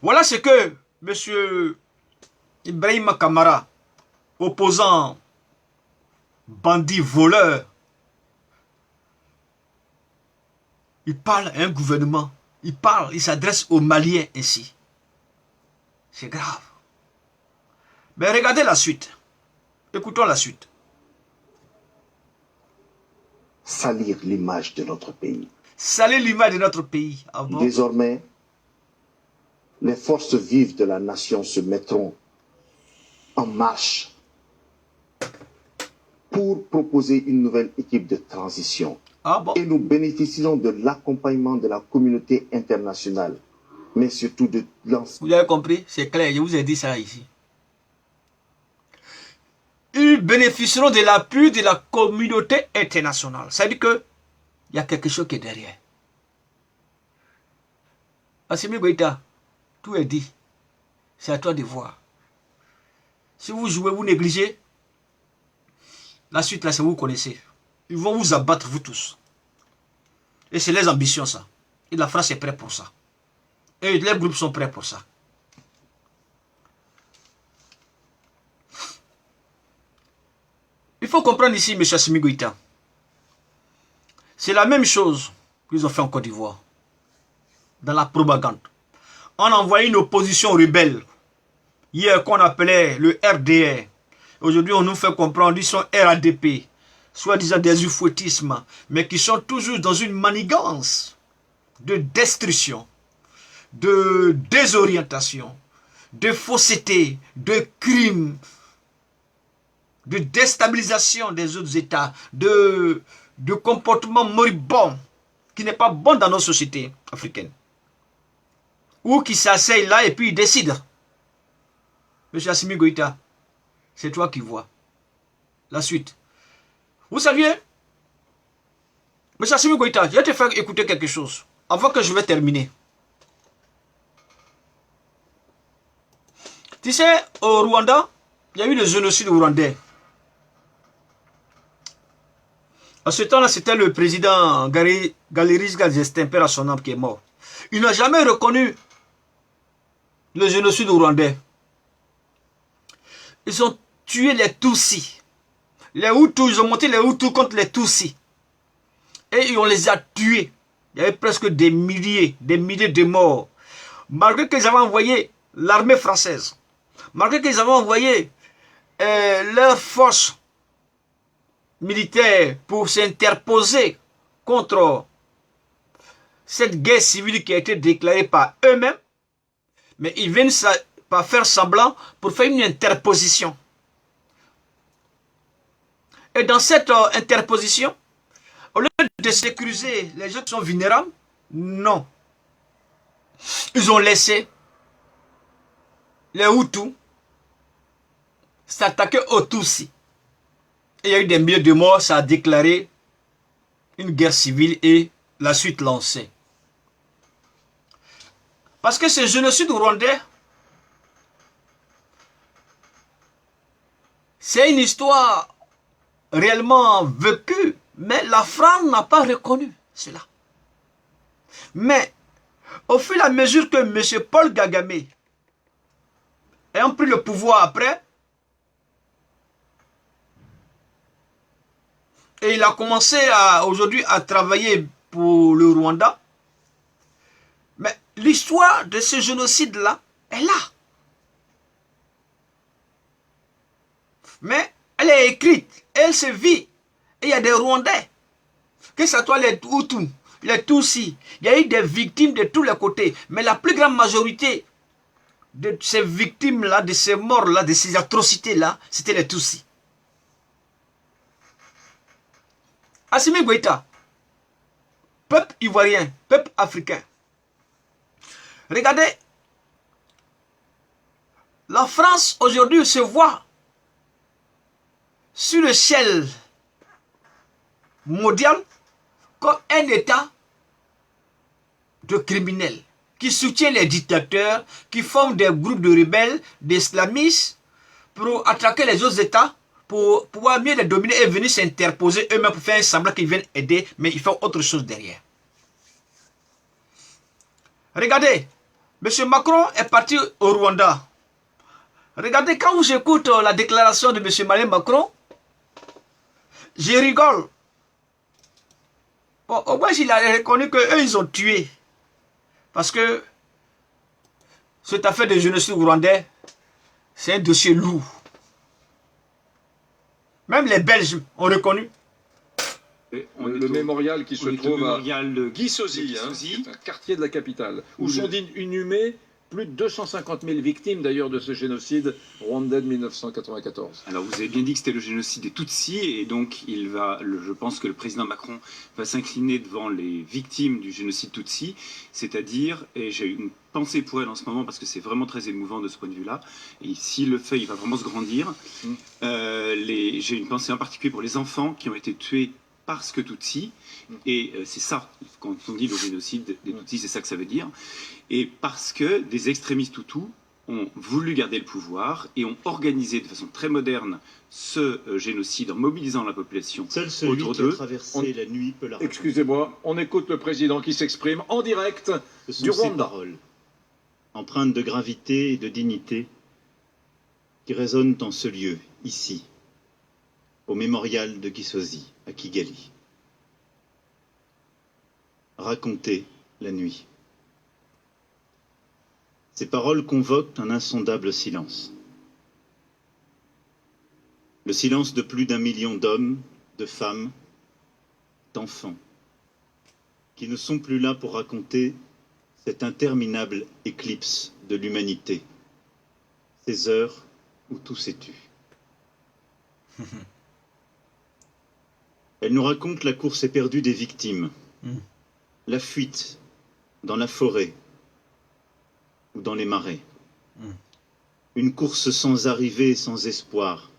Voilà ce que M. Ibrahim Kamara, opposant, bandit, voleur, il parle à un gouvernement. Il s'adresse aux Maliens ainsi. C'est grave. Mais regardez la suite. Écoutons la suite. Salir l'image de notre pays. Salir l'image de notre pays. Ah bon? Désormais, les forces vives de la nation se mettront en marche pour proposer une nouvelle équipe de transition. Ah bon? Et nous bénéficierons de l'accompagnement de la communauté internationale, mais surtout de l'ensemble. Vous avez compris? C'est clair, je vous ai dit ça ici. Ils bénéficieront de l'appui de la communauté internationale. Ça veut dire qu'il y a quelque chose qui est derrière. Assimi Goïta, tout est dit. C'est à toi de voir. Si vous jouez, vous négligez, la suite là, c'est vous connaissez. Ils vont vous abattre, vous tous. Et c'est les ambitions, ça. Et la France est prête pour ça. Et les groupes sont prêts pour ça. Il faut comprendre ici, M. Assimi Goïta. C'est la même chose qu'ils ont fait en Côte d'Ivoire. Dans la propagande. On a envoyé une opposition rebelle. Hier, qu'on appelait le RDR. Aujourd'hui, on nous fait comprendre qu'ils sont RADP. Soi-disant des ufouettismes. Mais qui sont toujours dans une manigance de destruction, de désorientation, de fausseté, de crimes, de déstabilisation des autres États, de comportement moribond qui n'est pas bon dans nos sociétés africaines. Ou qui s'asseyent là et puis ils décident. Monsieur Assimi Goïta, c'est toi qui vois. La suite. Vous saviez, Monsieur Assimi Goïta, je vais te faire écouter quelque chose avant que je vais terminer. Tu sais, au Rwanda, il y a eu le génocide rwandais. À ce temps-là, c'était le président Galeris Gestin, père à son âme, qui est mort. Il n'a jamais reconnu le génocide rwandais. Ils ont tué les Tutsis. Les Hutus, ils ont monté les Hutus contre les Tutsis. Et on les a tués. Il y avait presque des milliers de morts. Malgré qu'ils avaient envoyé l'armée française, malgré qu'ils avaient envoyé leurs forces militaires pour s'interposer contre cette guerre civile qui a été déclarée par eux-mêmes, mais ils viennent par faire semblant pour faire une interposition. Et dans cette interposition, au lieu de sécuriser les gens qui sont vulnérables, non. Ils ont laissé les Hutus s'attaquer aux Tutsis. Et il y a eu des milliers de morts, ça a déclaré une guerre civile et la suite lancée. Parce que ce génocide rwandais, c'est une histoire réellement vécue, mais la France n'a pas reconnu cela. Mais au fur et à mesure que M. Paul Kagame ayant pris le pouvoir après, et il a commencé aujourd'hui à travailler pour le Rwanda, mais l'histoire de ce génocide-là est là. Mais elle est écrite, elle se vit. Et il y a des Rwandais, que ce soit les Hutus, les Tutsis, il y a eu des victimes de tous les côtés. Mais la plus grande majorité de ces victimes-là, de ces morts-là, de ces atrocités-là, c'était les Tutsis. Assimi Goïta, peuple ivoirien, peuple africain. Regardez, la France aujourd'hui se voit sur l'échelle mondiale comme un État de criminels qui soutient les dictateurs, qui forment des groupes de rebelles, d'islamistes pour attaquer les autres États, pour pouvoir mieux les dominer et venir s'interposer eux-mêmes pour faire un semblant qu'ils viennent aider, mais ils font autre chose derrière. Regardez, M. Macron est parti au Rwanda. Regardez, quand j'écoute la déclaration de M. Emmanuel Macron, je rigole. Bon, au moins, il a reconnu qu'eux, ils ont tué. Parce que cette affaire de génocide rwandais, c'est un dossier lourd. Même les Belges ont reconnu. Le mémorial qui se trouve à Gisozi, c'est un quartier de la capitale, où sont inhumés plus de 250 000 victimes d'ailleurs de ce génocide rwandais de 1994. Alors vous avez bien dit que c'était le génocide des Tutsis et donc je pense que le président Macron va s'incliner devant les victimes du génocide Tutsi, c'est-à-dire, et j'ai une pensée pour elle en ce moment parce que c'est vraiment très émouvant de ce point de vue-là, et s'il le fait, il va vraiment se grandir. J'ai une pensée en particulier pour les enfants qui ont été tués parce que Tutsi, et c'est ça, quand on dit le génocide des Tutsis, c'est ça que ça veut dire, et parce que des extrémistes Hutus ont voulu garder le pouvoir et ont organisé de façon très moderne ce génocide en mobilisant la population Seul celui autour qui a d'eux. traversé la nuit peut la raconter. Excusez-moi, on écoute le président qui s'exprime en direct Ce sont du ces Rwanda. paroles, empreintes de gravité et de dignité, qui résonnent en ce lieu, ici, au mémorial de Gisozi, à Kigali. Raconter la nuit. Ces paroles convoquent un insondable silence. Le silence de plus d'1 million d'hommes, de femmes, d'enfants, qui ne sont plus là pour raconter cette interminable éclipse de l'humanité, ces heures où tout s'est tu. Elle nous raconte la course éperdue des victimes, la fuite dans la forêt ou dans les marais, une course sans arrivée et sans espoir,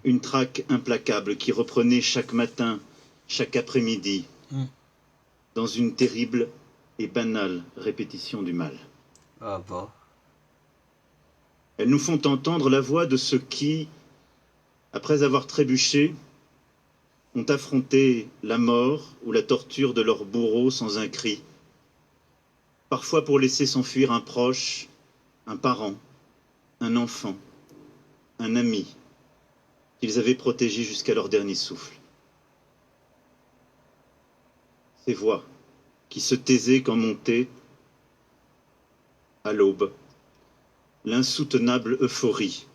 une traque implacable qui reprenait chaque matin, chaque après-midi, dans une terrible et banale répétition du mal. Ah bon. Elles nous font entendre la voix de ceux qui, après avoir trébuché, ont affronté la mort ou la torture de leur bourreau sans un cri, parfois pour laisser s'enfuir un proche, un parent, un enfant, un ami, qu'ils avaient protégé jusqu'à leur dernier souffle. Ces voix qui se taisaient quand montait, à l'aube, l'insoutenable euphorie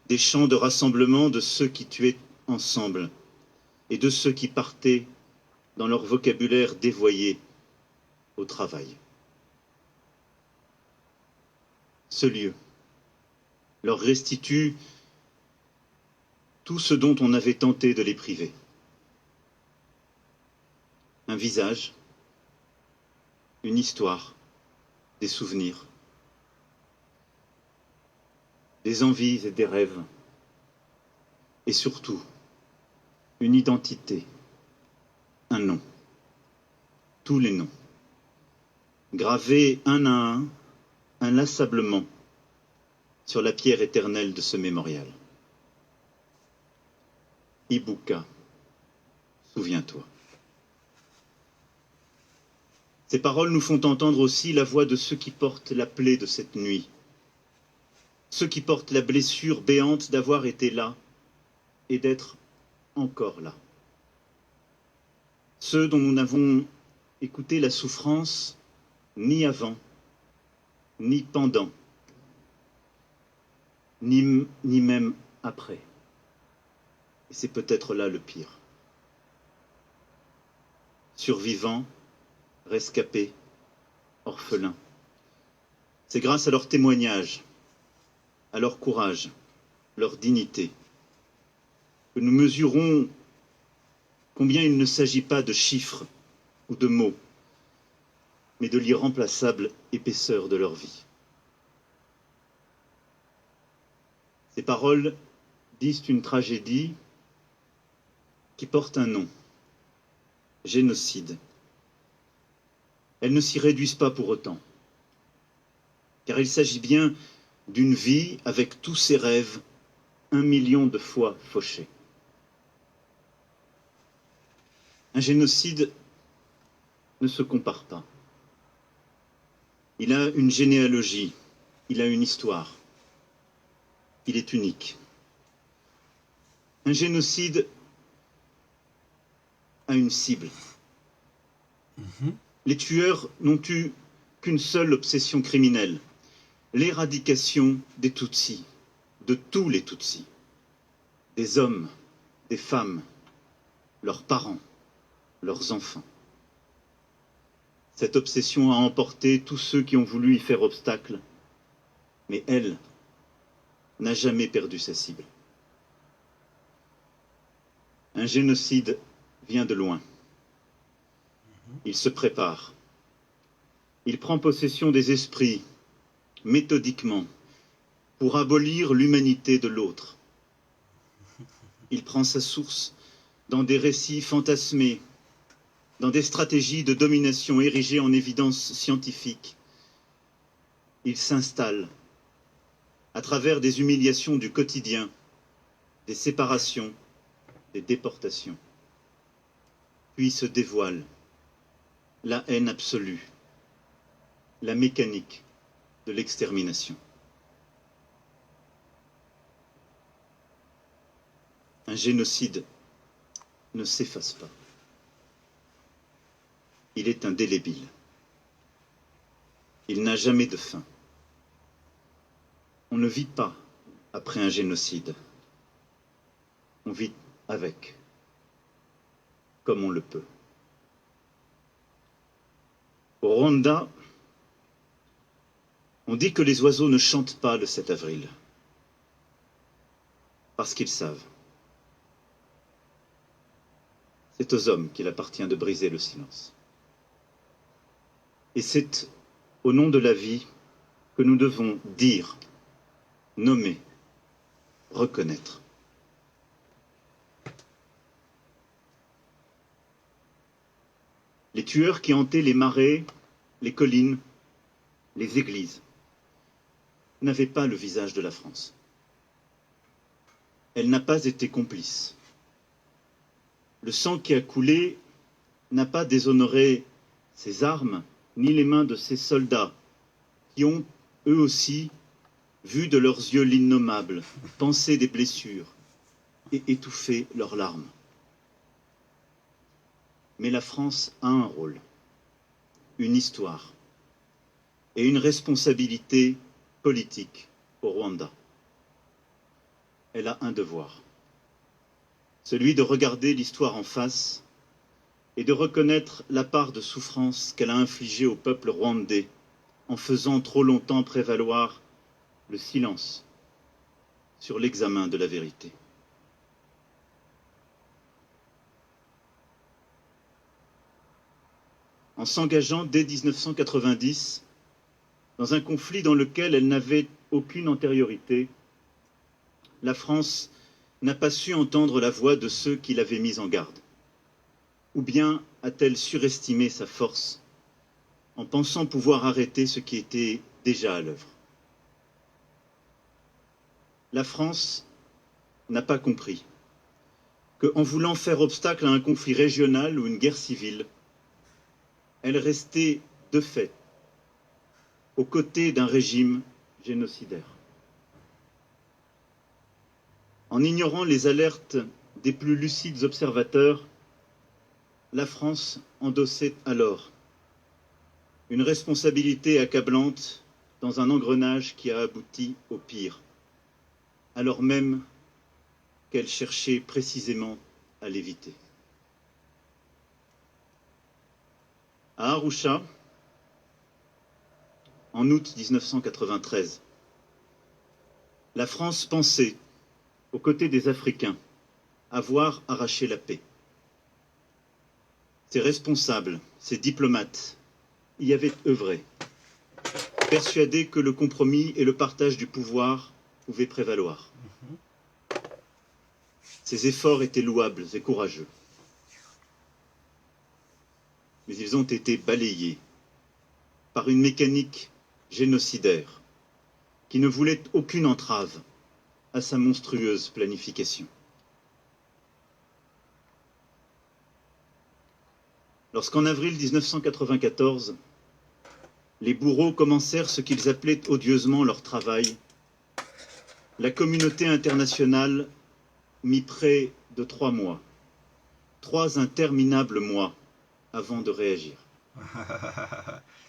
des chants de rassemblement de ceux qui tuaient ensemble et de ceux qui partaient dans leur vocabulaire dévoyé au travail. Ce lieu leur restitue tout ce dont on avait tenté de les priver. Un visage, une histoire, des souvenirs, des envies et des rêves, et surtout, une identité, un nom, tous les noms, gravés un à un, inlassablement, sur la pierre éternelle de ce mémorial. Ibuka, souviens-toi. Ces paroles nous font entendre aussi la voix de ceux qui portent la plaie de cette nuit, ceux qui portent la blessure béante d'avoir été là et d'être encore là. Ceux dont nous n'avons écouté la souffrance ni avant, ni pendant, ni même après. Et c'est peut-être là le pire. Survivants, rescapés, orphelins. C'est grâce à leur témoignage, à leur courage, leur dignité, que nous mesurons combien il ne s'agit pas de chiffres ou de mots, mais de l'irremplaçable épaisseur de leur vie. Ces paroles disent une tragédie qui porte un nom, génocide. Elles ne s'y réduisent pas pour autant, car il s'agit bien d'une vie avec tous ses rêves 1 million de fois fauchés. Un génocide ne se compare pas. Il a une généalogie, il a une histoire. Il est unique. Un génocide a une cible. Les tueurs n'ont eu qu'une seule obsession criminelle, l'éradication des Tutsis, de tous les Tutsis, des hommes, des femmes, leurs parents, leurs enfants. Cette obsession a emporté tous ceux qui ont voulu y faire obstacle, mais elle n'a jamais perdu sa cible. Un génocide vient de loin. Il se prépare. Il prend possession des esprits, méthodiquement, pour abolir l'humanité de l'autre. Il prend sa source dans des récits fantasmés, dans des stratégies de domination érigées en évidence scientifique. Il s'installe à travers des humiliations du quotidien, des séparations, des déportations. Puis se dévoile la haine absolue, la mécanique de l'extermination. Un génocide ne s'efface pas. Il est indélébile. Il n'a jamais de fin. On ne vit pas après un génocide. On vit avec, comme on le peut. Au Rwanda, on dit que les oiseaux ne chantent pas le 7 avril, parce qu'ils savent. C'est aux hommes qu'il appartient de briser le silence. Et c'est au nom de la vie que nous devons dire, nommer, reconnaître. Les tueurs qui hantaient les marais, les collines, les églises, n'avaient pas le visage de la France. Elle n'a pas été complice. Le sang qui a coulé n'a pas déshonoré ses armes, ni les mains de ses soldats, qui ont, eux aussi, vu de leurs yeux l'innommable, pensé des blessures et étouffé leurs larmes. Mais la France a un rôle, une histoire et une responsabilité politique au Rwanda. Elle a un devoir, celui de regarder l'histoire en face et de reconnaître la part de souffrance qu'elle a infligée au peuple rwandais en faisant trop longtemps prévaloir le silence sur l'examen de la vérité. En s'engageant dès 1990 dans un conflit dans lequel elle n'avait aucune antériorité, la France n'a pas su entendre la voix de ceux qui l'avaient mise en garde. Ou bien a-t-elle surestimé sa force en pensant pouvoir arrêter ce qui était déjà à l'œuvre? La France n'a pas compris qu'en voulant faire obstacle à un conflit régional ou une guerre civile, elle restait de fait aux côtés d'un régime génocidaire. En ignorant les alertes des plus lucides observateurs, la France endossait alors une responsabilité accablante dans un engrenage qui a abouti au pire, alors même qu'elle cherchait précisément à l'éviter. À Arusha, en août 1993, la France pensait, aux côtés des Africains, avoir arraché la paix. Ses responsables, ses diplomates y avaient œuvré, persuadés que le compromis et le partage du pouvoir pouvaient prévaloir. Ces efforts étaient louables et courageux. Mais ils ont été balayés par une mécanique génocidaire qui ne voulait aucune entrave à sa monstrueuse planification. Lorsqu'en avril 1994, les bourreaux commencèrent ce qu'ils appelaient odieusement leur travail. La communauté internationale mit près de 3 mois, 3 interminables mois, avant de réagir. Vous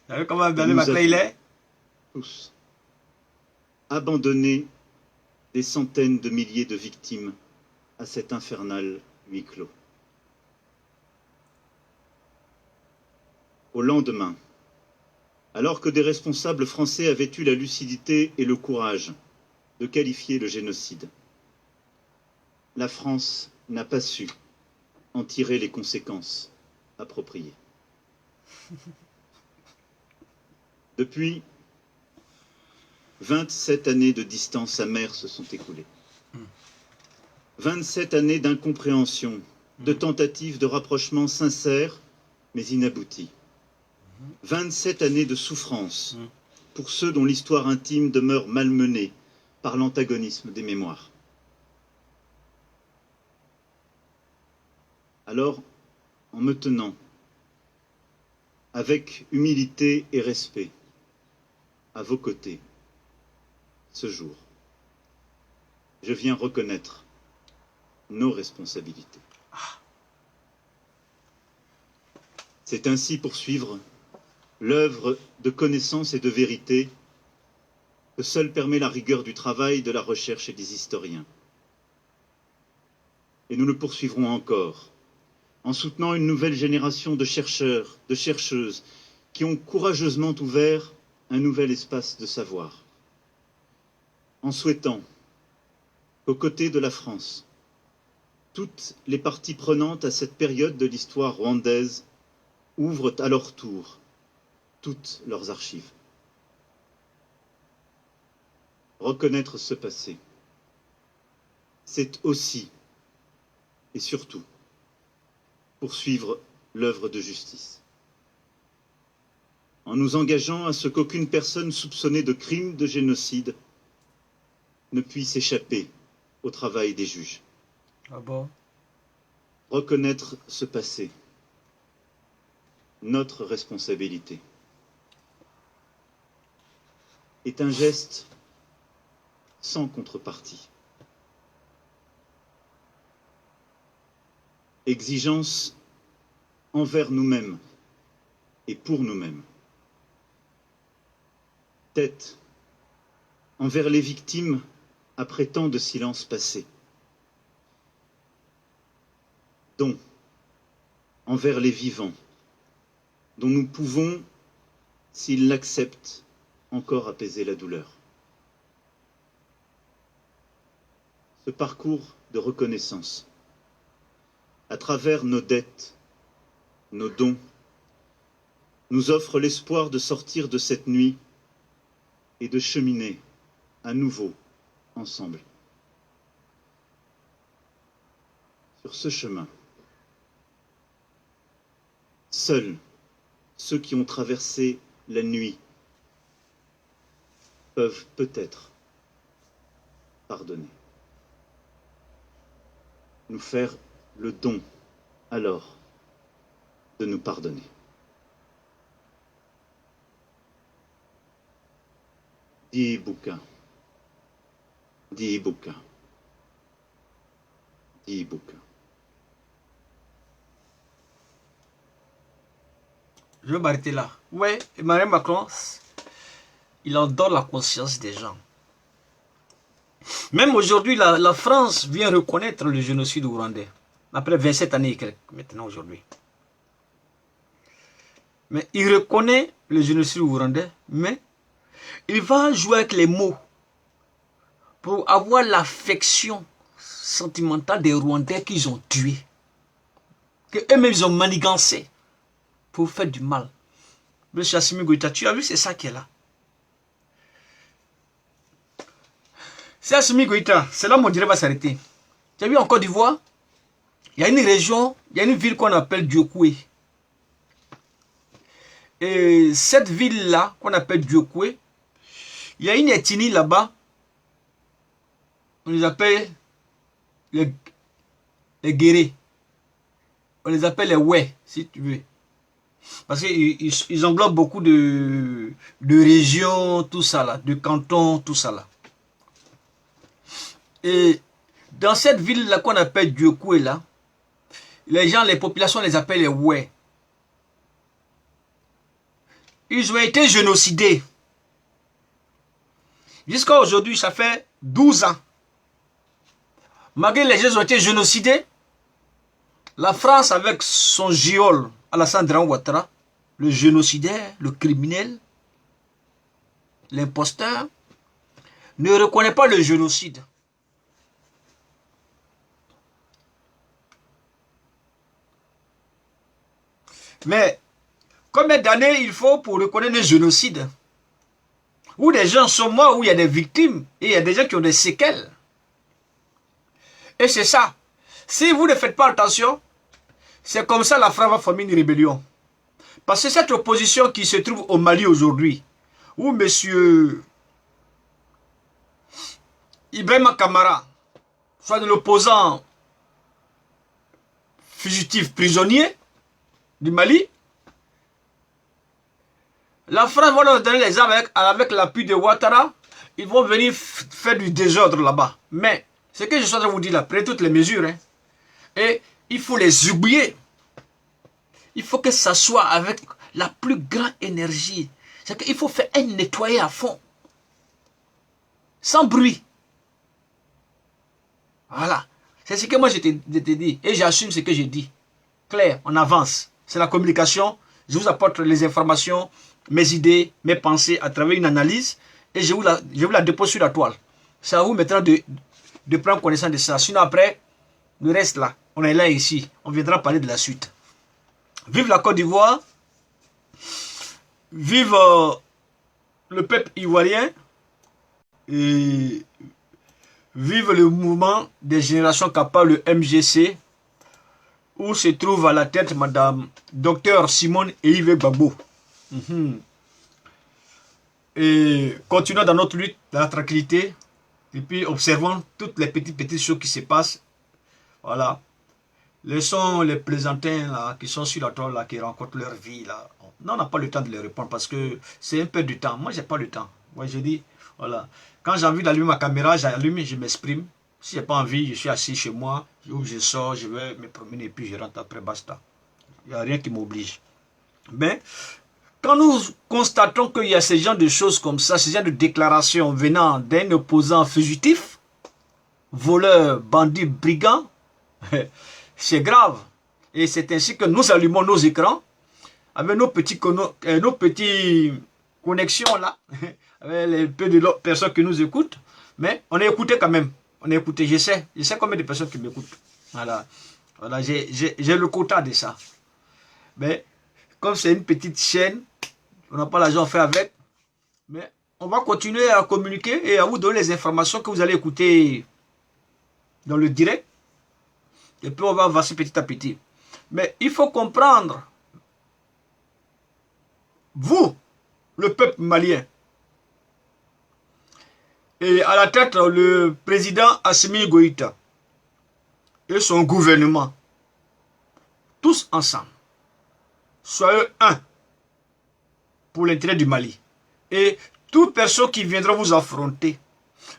savez comment Emmanuel Macron il est? Tous abandonné des centaines de milliers de victimes à cet infernal huis clos. Au lendemain, alors que des responsables français avaient eu la lucidité et le courage de qualifier le génocide, la France n'a pas su en tirer les conséquences appropriées. Depuis, 27 années de distance amère se sont écoulées. 27 années d'incompréhension, de tentatives de rapprochement sincères mais inabouties. 27 années de souffrance pour ceux dont l'histoire intime demeure malmenée par l'antagonisme des mémoires. Alors, en me tenant avec humilité et respect à vos côtés, ce jour, je viens reconnaître nos responsabilités. C'est ainsi poursuivre l'œuvre de connaissance et de vérité que seule permet la rigueur du travail, de la recherche et des historiens. Et nous le poursuivrons encore en soutenant une nouvelle génération de chercheurs, de chercheuses qui ont courageusement ouvert un nouvel espace de savoir. En souhaitant qu'aux côtés de la France, toutes les parties prenantes à cette période de l'histoire rwandaise ouvrent à leur tour toutes leurs archives. Reconnaître ce passé, c'est aussi et surtout poursuivre l'œuvre de justice, en nous engageant à ce qu'aucune personne soupçonnée de crime de génocide ne puisse échapper au travail des juges. Ah bon? Reconnaître ce passé, notre responsabilité, est un geste sans contrepartie. Exigence envers nous-mêmes et pour nous-mêmes. Tête envers les victimes après tant de silence passé. Don envers les vivants, dont nous pouvons, s'ils l'acceptent, encore apaiser la douleur. Ce parcours de reconnaissance, à travers nos dettes, nos dons, nous offre l'espoir de sortir de cette nuit et de cheminer à nouveau ensemble. Sur ce chemin, seuls ceux qui ont traversé la nuit peuvent peut-être pardonner. Nous faire le don, alors, de nous pardonner. Diibuka, Diibuka, Diibuka. Je vais m'arrêter là. Ouais, Emmanuel Macron, il en donne la conscience des gens. Même aujourd'hui, la France vient reconnaître le génocide ougandais. Après 27 années et quelques, maintenant aujourd'hui. Mais il reconnaît le génocide ougandais, mais il va jouer avec les mots pour avoir l'affection sentimentale des Rwandais qu'ils ont tués. Qu'eux-mêmes ils ont manigancé pour faire du mal. M. Assimi Goïta, tu as vu, c'est ça qui est là. C'est Assimi Goïta, c'est là mon direct va s'arrêter. Tu as vu en Côte d'Ivoire, il y a une région, il y a une ville qu'on appelle Diokoué. Et cette ville-là, qu'on appelle Diokoué, il y a une ethnie là-bas, on les appelle les guérés. On les appelle les ouais, si tu veux. Parce qu'ils englobent beaucoup de régions, tout ça là, de cantons, tout ça là. Et dans cette ville-là qu'on appelle Diokoué là, les populations les appellent les Oué. Ils ont été génocidés. Jusqu'à aujourd'hui, ça fait 12 ans. Malgré les gens ont été génocidés, la France avec son géole, Alassane Dramane Ouattara, le génocidaire, le criminel, l'imposteur, ne reconnaît pas le génocide. Mais combien d'années il faut pour reconnaître le génocide? Où des gens sont morts, où il y a des victimes, et il y a des gens qui ont des séquelles. Et c'est ça. Si vous ne faites pas attention, c'est comme ça la France va former une rébellion. Parce que cette opposition qui se trouve au Mali aujourd'hui, où M. Ibrahima Kamara, soit de l'opposant fugitif prisonnier du Mali, la France va leur donner les armes avec l'appui de Ouattara. Ils vont venir faire du désordre là-bas. Mais ce que je suis en train de vous dire là, prenez toutes les mesures. Hein, et il faut les oublier. Il faut que ça soit avec la plus grande énergie. C'est qu'il faut faire un nettoyer à fond. Sans bruit. Voilà. C'est ce que moi je t'ai dit. Et j'assume ce que j'ai dit. Clair, on avance. C'est la communication. Je vous apporte les informations, mes idées, mes pensées à travers une analyse. Et je vous la dépose sur la toile. C'est à vous maintenant de prendre connaissance de ça. Sinon après, le reste là, on est là ici. On viendra parler de la suite. Vive la Côte d'Ivoire. Vive le peuple ivoirien. Et vive le mouvement des générations capables, le MGC, où se trouve à la tête Madame Dr Simone et Yves Gbagbo. Et continuons dans notre lutte, dans la tranquillité, et puis observons toutes les petites choses qui se passent. Voilà. Laissons les plaisantins là, qui sont sur la toile, là, qui rencontrent leur vie. Là. Non, on n'a pas le temps de les répondre parce que c'est un peu du temps. Moi, j'ai pas le temps. Moi, je dis, voilà. Quand j'ai envie d'allumer ma caméra, j'allume, je m'exprime. Si j'ai pas envie, je suis assis chez moi, ou je sors, je vais me promener et puis je rentre après, basta. Il n'y a rien qui m'oblige. Mais, quand nous constatons qu'il y a ce genre de choses comme ça, ce genre de déclarations venant d'un opposant fugitif, voleur, bandit, brigand, c'est grave. Et c'est ainsi que nous allumons nos écrans avec nos petites connexions là, avec les peu de personnes qui nous écoutent. Mais on est écouté quand même. On est écouté, je sais combien de personnes qui m'écoutent. Voilà, voilà, j'ai le quota de ça. Mais comme c'est une petite chaîne, on n'a pas l'argent à faire avec. Mais on va continuer à communiquer et à vous donner les informations que vous allez écouter dans le direct. Et puis on va avancer petit à petit. Mais il faut comprendre, vous, le peuple malien, et à la tête le président Assimi Goïta et son gouvernement, tous ensemble, soyez un pour l'intérêt du Mali. Et toute personne qui viendra vous affronter,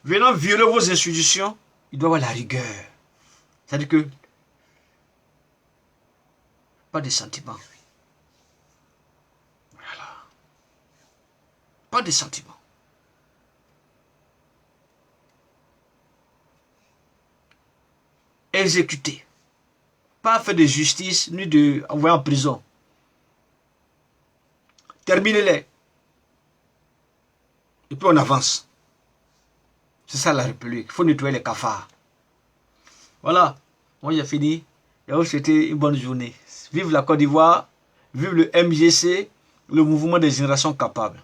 venant violer vos institutions, il doit avoir la rigueur. C'est-à-dire que pas de sentiments. Voilà. Pas de sentiments. Exécuter. Pas faire de justice, ni de envoyer en prison. Terminez-les. Et puis on avance. C'est ça la République. Il faut nettoyer les cafards. Voilà. Moi j'ai fini. Et vous souhaitez une bonne journée. Vive la Côte d'Ivoire. Vive le MGC, le mouvement des générations capables.